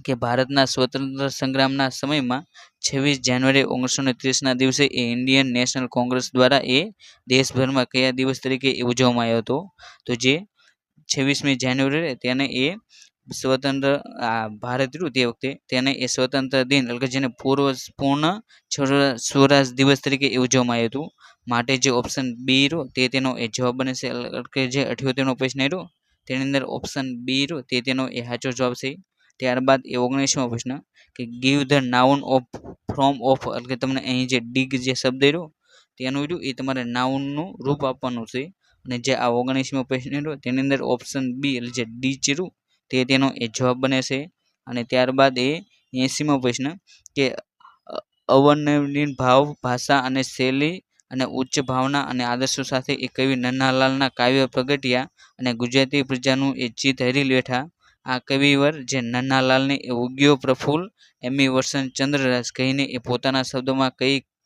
કે ભારતના સ્વતંત્ર સંગ્રામના સમયમાં 26 જાન્યુઆરી 1930ના દિવસે એ ઇન્ડિયન નેશનલ કોંગ્રેસ દ્વારા એ દેશભરમાં કયા દિવસ તરીકે ઉજવવામાં આવ્યો હતો? તો જે 26મી જાન્યુઆરી તેને એ સ્વતંત્ર ભારત રહ્યું તે વખતે તેને એ સ્વતંત્ર દિન, એટલે કે જેને પૂર્ણ સ્વરાજ દિવસ તરીકે ઉજવવામાં આવ્યું હતું. માટે જે ઓપ્શન બી રહ્યો તે તેનો એ જવાબ બને છે. એટલે કે જે 78મો પ્રશ્ન રહ્યો તેની અંદર ઓપ્શન બી રહ્યો તે તેનો એ સાચો જવાબ છે. ત્યારબાદ એ 19મો પ્રશ્ન કે give the noun of from of, એટલે કે તમને અહીં જે ડીગ જે શબ્દ રહ્યો તેનું રહ્યું એ તમારે નાઉનનું રૂપ આપવાનું છે. અને જે આ 19મો પ્રશ્ન રહ્યો તેની અંદર ઓપ્શન બી, એટલે જે ડી ચીરું તે તેનો એ જવાબ બને છે. અને ત્યારબાદ એ 80મો પ્રશ્ન કે અવર્ણનીય ભાવ, ભાષા અને શૈલી અને ઉચ્ચ ભાવના અને આદર્શો સાથે એ કવિ નન્નાલાલના કાવ્ય પ્રગટ્યા અને ગુજરાતી પ્રજાનું એ ચિત્ત હરી બેઠા. આ કવિવર જે નન્નાલાલને એ ઉગ્યો પ્રફુલ્લ એમી વર્ષન ચંદ્રરાજ કહીને એ પોતાના શબ્દોમાં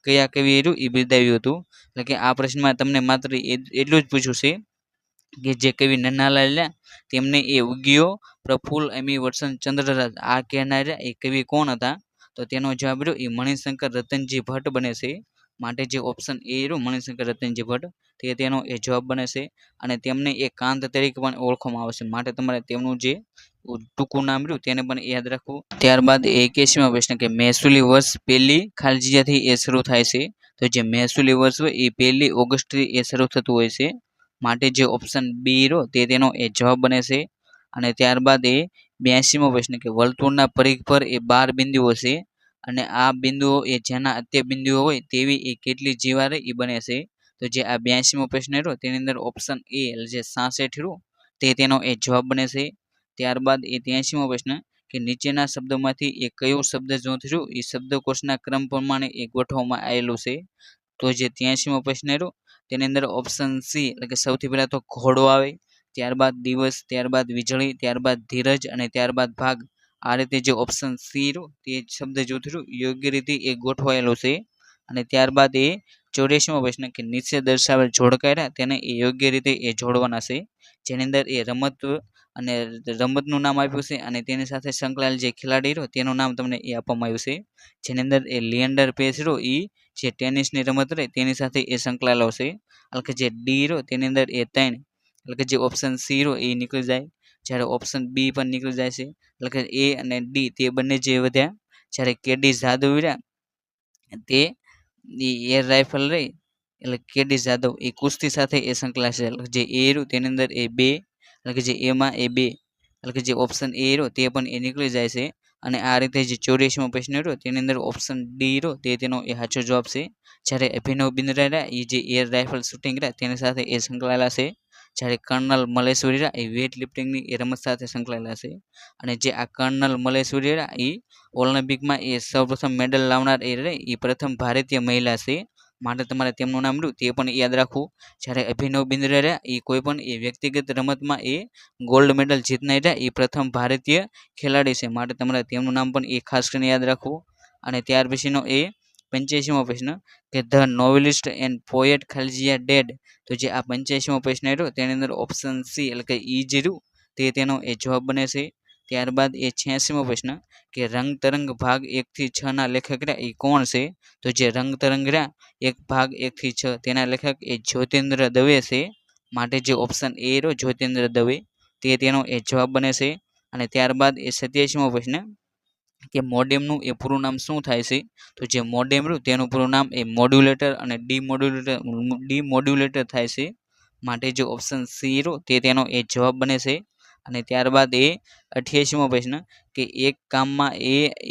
કયા કવિ રહ્યું એ બિરદાવ્યું હતું? એટલે કે આ પ્રશ્નમાં તમને માત્ર એટલું જ પૂછ્યું છે કે જે કવિ નન્નાલાલ તેમને એ ઉગ્યો પ્રફુલ્લ એમી વર્ષન ચંદ્રરાજ આ કહેનારા એ કવિ કોણ હતા? તો તેનો જવાબ રહ્યો એ મણિશંકર રતનજી ભટ્ટ બને છે. માટે જે ઓપ્શન એ રહ્યું મણિશંકર રતનજી ભટ્ટ તે તેનો એ જવાબ બને છે. અને તેમને એ કાંત તરીકે પણ ઓળખવામાં આવે છે. માટે તમારે તેમનું જે ટૂંકું નામ રહ્યું તેને પણ યાદ રાખવું. ત્યારબાદ 81મો પ્રશ્ન કે મહેસૂલી વર્ષ પહેલી ખાલજીયાથી એ શરૂ થાય છે. તો જે મહેસૂલી વર્ષ હોય એ 1 ઓગસ્ટથી એ શરૂ થતું હોય છે. માટે જે ઓપ્શન બી રહ્યો તે તેનો એ જવાબ બને છે. અને ત્યારબાદ એ 82મો પ્રશ્ન કે વર્તુળના પરિઘ પર એ 12 બિંદુઓ છે. અને આ બિંદુઓ એ જેના અત્ય બિંદુઓ હોય તેવી એ કેટલી જીવારે એ બને છે? તો જે આ 82મો પ્રશ્ન રહ્યો તેની અંદર ઓપ્શન એ, એટલે જે 66 રહ્યું તે તેનો એ જવાબ બને છે. ત્યારબાદ એ 83મો પ્રશ્ન કે નીચેના શબ્દોમાંથી એ કયું શબ્દ જૂથ રહ્યું એ શબ્દકોશના ક્રમ પ્રમાણે એ ગોઠવવામાં આવેલું છે? તો જે 83મો પ્રશ્ન રહ્યો તેની અંદર ઓપ્શન સી, એટલે કે સૌથી પહેલા તો ઘોડો આવે, ત્યારબાદ દિવસ, ત્યારબાદ વીજળી, ત્યારબાદ ધીરજ અને ત્યારબાદ ભાગ. આ રીતે જે ઓપ્શન સી રહ્યું તે શબ્દ જૂથ રહ્યું યોગ્ય રીતે એ ગોઠવાયેલું છે. અને ત્યારબાદ એ 84મો પ્રશ્ન કે નીચે દર્શાવેલ જોડકા તેને એ યોગ્ય રીતે એ જોડવાના છે. જેની અંદર એ રમત અને રમતનું નામ આપ્યું છે અને તેની સાથે સંકળાયેલ જે ખેલાડી રહ્યો તેનું નામ તમને એ આપવામાં આવ્યું છે. જેની અંદર એ લિએન્ડર પેસ રહ્યો એ જે ટેનિસની રમત રહે તેની સાથે એ સંકળાયેલો છે. એટલે કે જે ડી રહ્યો તેની અંદર એ 3, એટલે કે જે ઓપ્શન સી રહ્યો એ નીકળી જાય. જ્યારે ઓપ્શન બી પણ નીકળી જાય છે. એટલે કે એ અને ડી તે બંને જે વધ્યા. જ્યારે કેડી જાદવ રહ્યા તે એર રાઇફલ રહી, એટલે કેડી જાદવ એ કુસ્તી સાથે એ સંકળાશે. એટલે જે એ રહ્યું તેની અંદર એ 2, એટલે કે જે એમાં એ 2, એટલે કે જે ઓપ્શન એ રહ્યો તે પણ એ નીકળી જાય છે. અને આ રીતે જે 84મો પ્રશ્ન રહ્યો તેની અંદર ઓપ્શન ડી રહ્યો તે તેનો એ સાચો જવાબ છે. જ્યારે અભિનવ બિંદ્રા રહ્યા એ જે એર રાઇફલ શૂટિંગ રહ્યા તેની સાથે એ સંકળાયેલા છે. જ્યારે કર્નલ મલેશ્વરી રહ્યા એ વેઇટ લિફ્ટિંગની એ રમત સાથે સંકળાયેલા છે. અને જે આ કર્નલ મલેશ્વરી રહ્યા એ ઓલિમ્પિકમાં એ સૌપ્રથમ મેડલ લાવનાર એ રહે એ પ્રથમ ભારતીય મહિલા છે. માટે તમારે તેમનું નામ રહ્યું તે પણ યાદ રાખવું. જ્યારે અભિનવ બિંદ્રા રહ્યા એ કોઈ પણ એ વ્યક્તિગત રમતમાં એ ગોલ્ડ મેડલ જીતનાર રહ્યા એ પ્રથમ ભારતીય ખેલાડી છે. માટે તમારે તેમનું નામ પણ એ ખાસ કરીને યાદ રાખવું. અને ત્યાર પછીનો એ 85મો પ્રશ્ન કે ધ નોવેલિસ્ટ એન્ડ પોએટ ખાલજીયા ડેડ. તો જે આ 85મો પ્રશ્ન રહ્યો તેની અંદર ઓપ્શન સી, એટલે કે ઈ જ રહ્યું તે તેનો એ જવાબ બને છે. ત્યારબાદ એ 86મો પ્રશ્ન કે રંગ તરંગ ભાગ 1 થી 6 ના લેખક રહ્યા એ કોણ છે? તો જે રંગ તરંગ રહ્યા ભાગ 1 થી 6 તેના લેખક એ જ્યોતિન્દ્ર દવે છે. માટે જે ઓપ્શન એ રહ્યો જ્યોતિન્દ્ર દવે તે તેનો એ જવાબ બને છે. અને ત્યારબાદ એ 87મો પ્રશ્ન કે મોડેમનું એ પૂરું નામ શું થાય છે? તો જે મોડેમ રહ્યું તેનું પૂરું નામ એ મોડ્યુલેટર અને ડીમોડ્યુલેટર થાય છે. માટે જે ઓપ્શન સી રહ્યો તે તેનો એ જવાબ બને છે. અને ત્યારબાદ એ 88મો પ્રશ્ન કે એક કામમાં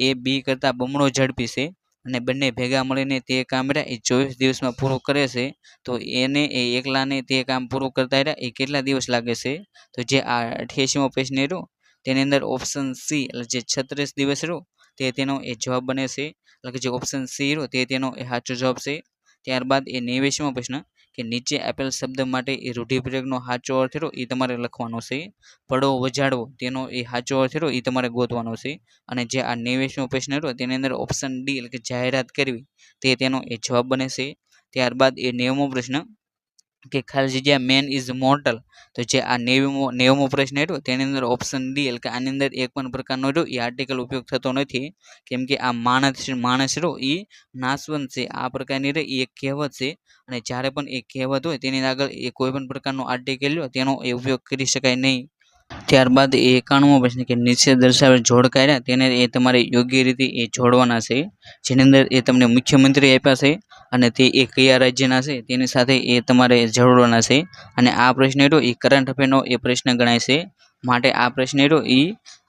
એ બી કરતાં બમણો ઝડપી છે અને બંને ભેગા મળીને તે કામ એ 24 દિવસમાં પૂરું કરે છે, તો એને એ એકલાને તે કામ પૂરું કરતા એ કેટલા દિવસ લાગે છે? તો જે આ 88મો પ્રશ્ન રહ્યો તેની અંદર ઓપ્શન સી એટલે જે 36 દિવસ રહ્યો તે તેનો એ જવાબ બને છે. એટલે કે જે ઓપ્શન સી રહ્યો તે તેનો એ સાચો જવાબ છે. ત્યારબાદ એ 89મો પ્રશ્ન કે નીચે આપેલ શબ્દ માટે એ રૂઢિપ્રયોગનો સાચો અર્થ રહ્યો એ તમારે લખવાનો છે. પડો વજાડવો તેનો એ સાચો અર્થ રહ્યો એ તમારે ગોતવાનો છે. અને જે આ 89મો પ્રશ્ન રહ્યો તેની અંદર ઓપ્શન ડી એટલે કે જાહેરાત કરવી તે તેનો એ જવાબ બને છે. ત્યારબાદ એ 90મો પ્રશ્ન કે ખાલી જગ્યા મેન ઇઝ મોર્ટલ, તો જે આ 90મો પ્રશ્ન રહ્યો તેની અંદર ઓપ્શન ડી એટલે કે આની અંદર એક પણ પ્રકારનો રહ્યો એ આર્ટિકલ ઉપયોગ થતો નથી, કેમ કે આ માણસ રહ્યો એ નાશવંત છે. આ પ્રકારની એ એક કહેવત છે અને જ્યારે પણ એ કહેવત હોય તેની આગળ એ કોઈ પણ પ્રકારનો આર્ટિકલ લ્યો તેનો એ ઉપયોગ કરી શકાય નહીં. ત્યારબાદ એ 91મો પ્રશ્ન કે નીચે દર્શાવેલ જોડકાર્યા તેને એ તમારે યોગ્ય રીતે એ જોડવાના છે, જેની અંદર એ તમને મુખ્યમંત્રી આપ્યા છે અને તે એ કયા રાજ્યના છે તેની સાથે એ તમારે જોડવાના છે. અને આ પ્રશ્ન રહ્યો એ કરંટ અફેરનો એ પ્રશ્ન ગણાય છે, માટે આ પ્રશ્ન રહ્યો એ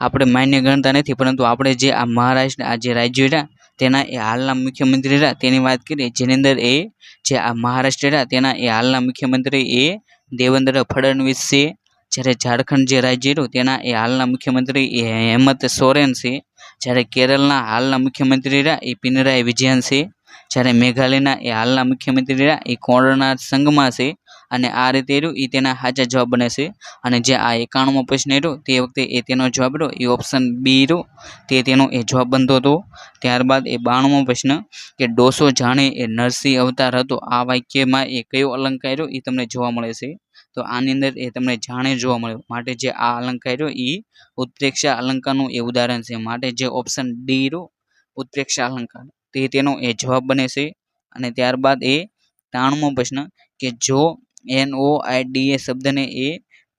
આપણે માન્ય ગણતા નથી, પરંતુ આપણે જે આ મહારાષ્ટ્ર આ જે રાજ્યો રહ્યા તેના એ હાલના મુખ્યમંત્રી રહ્યા તેની વાત કરીએ, જેની અંદર એ જે આ મહારાષ્ટ્ર રહ્યા તેના એ હાલના મુખ્યમંત્રી એ દેવેન્દ્ર ફડણવીસ છે. જ્યારે ઝારખંડ જે રાજ્ય રહ્યું તેના એ હાલના મુખ્યમંત્રી એ હેમંત સોરેન છે. જ્યારે કેરળના હાલના મુખ્યમંત્રી રહ્યા એ પિનરાઈ વિજયન છે. જ્યારે મેઘાલયના એ હાલના મુખ્યમંત્રી રહ્યા એ કોણનાથ સંગમા છે. અને આ રીતે રહ્યું એ તેના સાચા જવાબ બને છે. અને જે આ 91મો પ્રશ્ન રહ્યો તે વખતે એ તેનો જવાબ રહ્યો એ ઓપ્શન બી રહ્યો તે તેનો એ જવાબ બનતો હતો. ત્યારબાદ એ 92મો પ્રશ્ન કે ડોસો જાણે એ નરસિંહ અવતાર હતો, આ વાક્યમાં એ કયો અલંકાર રહ્યો એ તમને જોવા મળે છે? તો આની અંદર એ તમને જાણે જોવા મળ્યો, માટે જે આ અલંકાર રહ્યો એ ઉત્પ્રેક્ષા અલંકારનું એ ઉદાહરણ છે, માટે જે ઓપ્શન ડી રહ્યો ઉત્પ્રેક્ષા અલંકાર તે તેનો એ જવાબ બને છે. અને ત્યારબાદ એ 93મો પ્રશ્ન કે જો NOIDA શબ્દને એ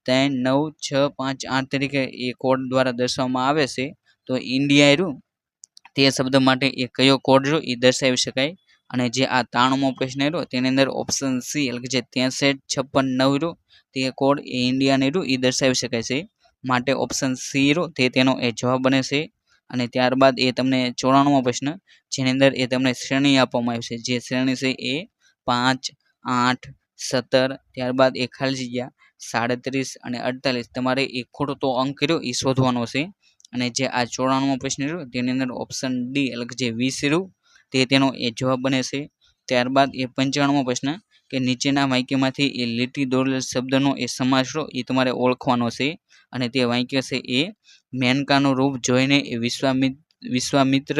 3, 9, 6, 5, 8 તરીકે એ કોડ દ્વારા દર્શાવવામાં આવે છે, તો ઇન્ડિયા રહ્યું તે શબ્દ માટે એ કયો કોડ રહ્યો એ દર્શાવી શકાય? અને જે આ 93મો પ્રશ્ન રહ્યો તેની અંદર ઓપ્શન સી એટલે કે જે 63, 56, 9 રહ્યો તે કોડ એ ઇન્ડિયાને રહ્યું એ દર્શાવી શકાય છે, માટે ઓપ્શન સી રહ્યો તે તેનો એ જવાબ બને છે. અને ત્યારબાદ એ તમને 94મો પ્રશ્ન જેની અંદર એ તમને શ્રેણી આપવામાં આવી છે, જે શ્રેણી છે એ 5, 8, 17, ત્યારબાદ એ ખાલી જગ્યા 37 અને 48 તમારે એ ખોટો અંક રહ્યો એ શોધવાનો છે. અને જે આ 94મો પ્રશ્ન રહ્યો તેની અંદર ઓપ્શન ડી એટલે કે જે 20 રહ્યું તે તેનો એ જવાબ બને છે. ત્યારબાદ એ 95મો પ્રશ્ન કે નીચેના વાક્યમાંથી એ લીટી દોરેલ શબ્દનો એ સમાસ રહ્યો એ તમારે ઓળખવાનો છે. અને તે વાક્ય છે એ મેનકાનું રૂપ જોઈને એ વિશ્વામિત્ર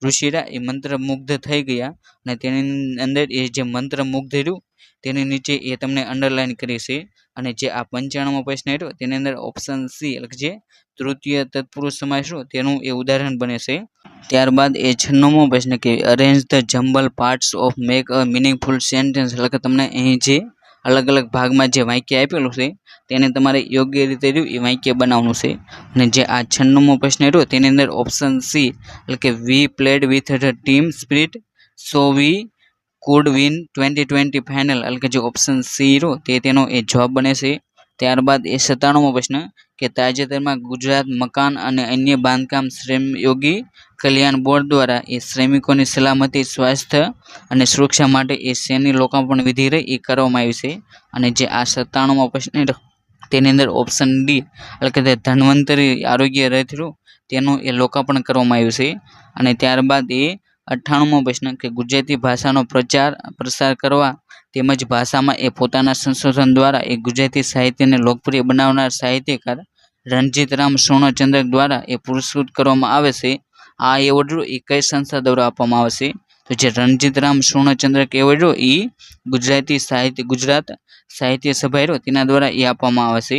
ઋષિરા એ મંત્રમુગ્ધ થઈ ગયા, અને તેની અંદર એ જે મંત્રમુગ્ધ રહ્યું તેની નીચે એ તમને અંડરલાઈન કરી છે. અને જે આ 95મો પ્રશ્ન રહ્યો તેની અંદર ઓપ્શન સી એટલે કે જે તૃતીય તત્પુરુષ સમાસ રહ્યો તેનું એ ઉદાહરણ બને છે. ત્યારબાદ એ 96મો પ્રશ્ન કે arrange the jumble parts of make a meaningful sentence, એટલે કે તમને અહીં જે અલગ અલગ ભાગમાં જે વાક્ય આપેલું છે તેને તમારે યોગ્ય રીતે રહ્યું એ વાક્ય બનાવવાનું છે. અને જે આ 96મો પ્રશ્ન રહ્યો તેની અંદર ઓપ્શન સી એટલે કે we played with the team spirit so we could win 2020 final, એટલે કે જે ઓપ્શન સી રહ્યો તે તેનો એ જવાબ બને છે. ત્યારબાદ એ 97મો પ્રશ્ન કે તાજેતરમાં ગુજરાત મકાન અને અન્ય બાંધકામ શ્રમયોગી કલ્યાણ બોર્ડ દ્વારા એ શ્રમિકોની સલામતી, સ્વાસ્થ્ય અને સુરક્ષા માટે એ શેની લોકાર્પણ વિધિ રહી એ કરવામાં આવી છે? અને જે આ 97મો પ્રશ્ન તેની અંદર ઓપ્શન ડી એટલે કે ધન્વંતરી આરોગ્ય રથ તેનું એ લોકાર્પણ કરવામાં આવ્યું છે. અને ત્યારબાદ એ 98મો પ્રશ્ન કે ગુજરાતી ભાષાનો પ્રસાર કરવા તેમજ ભાષામાં એ પોતાના સંશોધન દ્વારા એ ગુજરાતી સાહિત્યને લોકપ્રિય બનાવનાર સાહિત્યકાર રણજીતરામ સુવર્ણચંદ્રક દ્વારા એ પુરસ્કૃત કરવામાં આવે છે. આ એવોર્ડ એ કઈ સંસ્થા દ્વારા આપવામાં આવે છે? તો જે રણજીતરામ સુવર્ણચંદ્રક એવોર્ડ એ ગુજરાત સાહિત્ય સભા તેના દ્વારા એ આપવામાં આવે છે,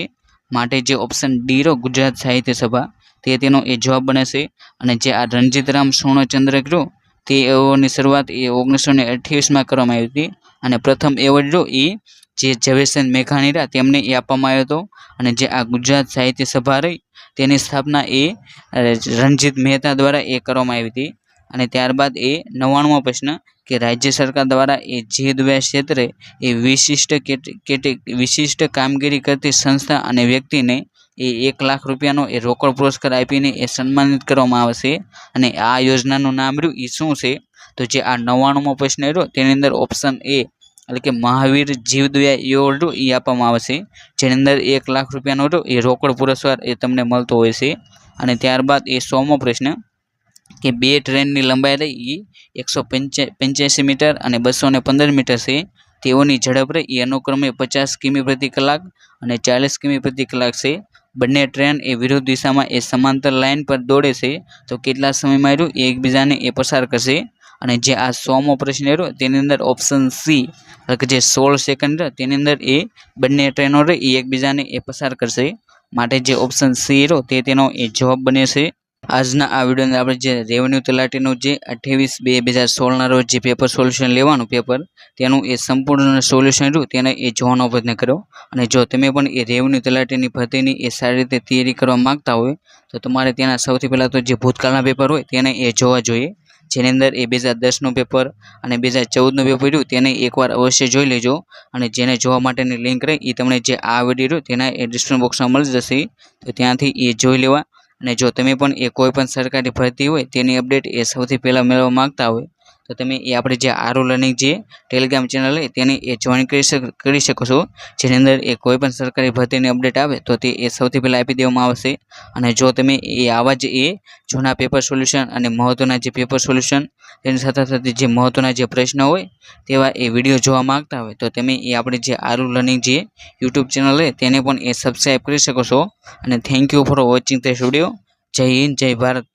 માટે જે ઓપ્શન ડી ગુજરાત સાહિત્ય સભા તે તેનો એ જવાબ બને છે. અને જે આ રણજીતરામ સુવર્ણચંદ્રક તે એવોર્ડની શરૂઆત એ 1928માં કરવામાં આવી હતી, અને પ્રથમ એવોર્ડ એ જે ઝવેરચંદ મેઘાણી તેમને એ આપવામાં આવ્યો હતો. અને જે આ ગુજરાત સાહિત્ય સભા રહી તેની સ્થાપના એ રણજીત મહેતા દ્વારા એ કરવામાં આવી હતી. અને ત્યારબાદ એ 99મો પ્રશ્ન કે રાજ્ય સરકાર દ્વારા એ જીવ દયા ક્ષેત્રે એ વિશિષ્ટ કામગીરી કરતી સંસ્થા અને વ્યક્તિને એ 1 લાખ રૂપિયાનો એ રોકડ પુરસ્કાર આપીને એ સન્માનિત કરવામાં આવશે અને આ યોજનાનું નામ રહ્યું એ શું છે? તો જે આ 99મો પ્રશ્ન રહ્યો તેની અંદર ઓપ્શન એ એટલે કે મહાવીર જીવદયા એવોર્ડ એ આપવામાં આવશે, જેની અંદર 1 લાખ રૂપિયાનો એ રોકડ પુરસ્કાર એ તમને મળતો હોય છે. અને ત્યારબાદ એ 100મો પ્રશ્ન કે 2 ટ્રેનની લંબાઈ રહી એ 185 મીટર અને 215 મીટર છે. તેઓની ઝડપ રહી એ અનુક્રમે 50 કિમી પ્રતિ કલાક અને 40 કિમી પ્રતિ કલાક છે. બંને ટ્રેન એ વિરુદ્ધ દિશામાં એ સમાંતર લાઇન પર દોડે છે, તો કેટલા સમયમાં રહ્યું એ એકબીજાને એ પસાર કરશે? અને જે આ 100મો પ્રશ્ન રહ્યો તેની અંદર ઓપ્શન સી એટલે કે જે 16 સેકન્ડ તેની અંદર એ બંને ટ્રેનો રહે એ એકબીજાને એ પસાર કરશે. માટે જે ઓપ્શન સી રહ્યો તે તેનો એ જવાબ બને છે. આજના આ વિડીયોની આપણે જે રેવન્યુ તલાટીનું જે 28/2/2016ના રોજ જે પેપર સોલ્યુશન લેવાનું પેપર તેનું એ સંપૂર્ણ સોલ્યુશન રહ્યું તેને એ જોવાનો પ્રયત્ન કર્યો. અને જો તમે પણ એ રેવન્યુ તલાટીની ભરતીની એ સારી રીતે તૈયારી કરવા માગતા હોય તો તમારે તેના સૌથી પહેલાં તો જે ભૂતકાળના પેપર હોય તેને એ જોવા જોઈએ, જેની અંદર એ 2010નું પેપર અને 2014નું પેપર રહ્યું તેને એકવાર અવશ્ય જોઈ લેજો. અને જેને જોવા માટેની લિંક રહી એ તમને જે આ વિડીયો રહ્યો તેના એ ડિસ્ક્રિપ્શન બોક્સમાં મળી જશે, તો ત્યાંથી એ જોઈ લેવા. અને જો તમે પણ એ કોઈ પણ સરકારી ભરતી હોય તેની અપડેટ એ સૌથી પહેલાં મેળવવા માગતા હોય તો તમે એ આપણે જે આરુ લર્નિંગ જે ટેલિગ્રામ ચેનલ છે તેને એ જોઈન કરી શકો છો, જેની અંદર એ કોઈ પણ સરકારી ભરતીની અપડેટ આવે તો તે એ સૌથી પહેલાં આપી દેવામાં આવશે. અને જો તમે એ આવા જ એ જૂના પેપર સોલ્યુશન અને મહત્ત્વના જે પેપર સોલ્યુશન તેની સાથે સાથે જે મહત્ત્વના જે પ્રશ્નો હોય તેવા એ વિડીયો જોવા માગતા હોય તો તમે એ આપણે જે આરુ લર્નિંગ જે યુટ્યુબ ચેનલ છે તેને પણ એ સબસ્ક્રાઈબ કરી શકો છો. અને thank you for watching this video. જય હિન્દ, જય ભારત.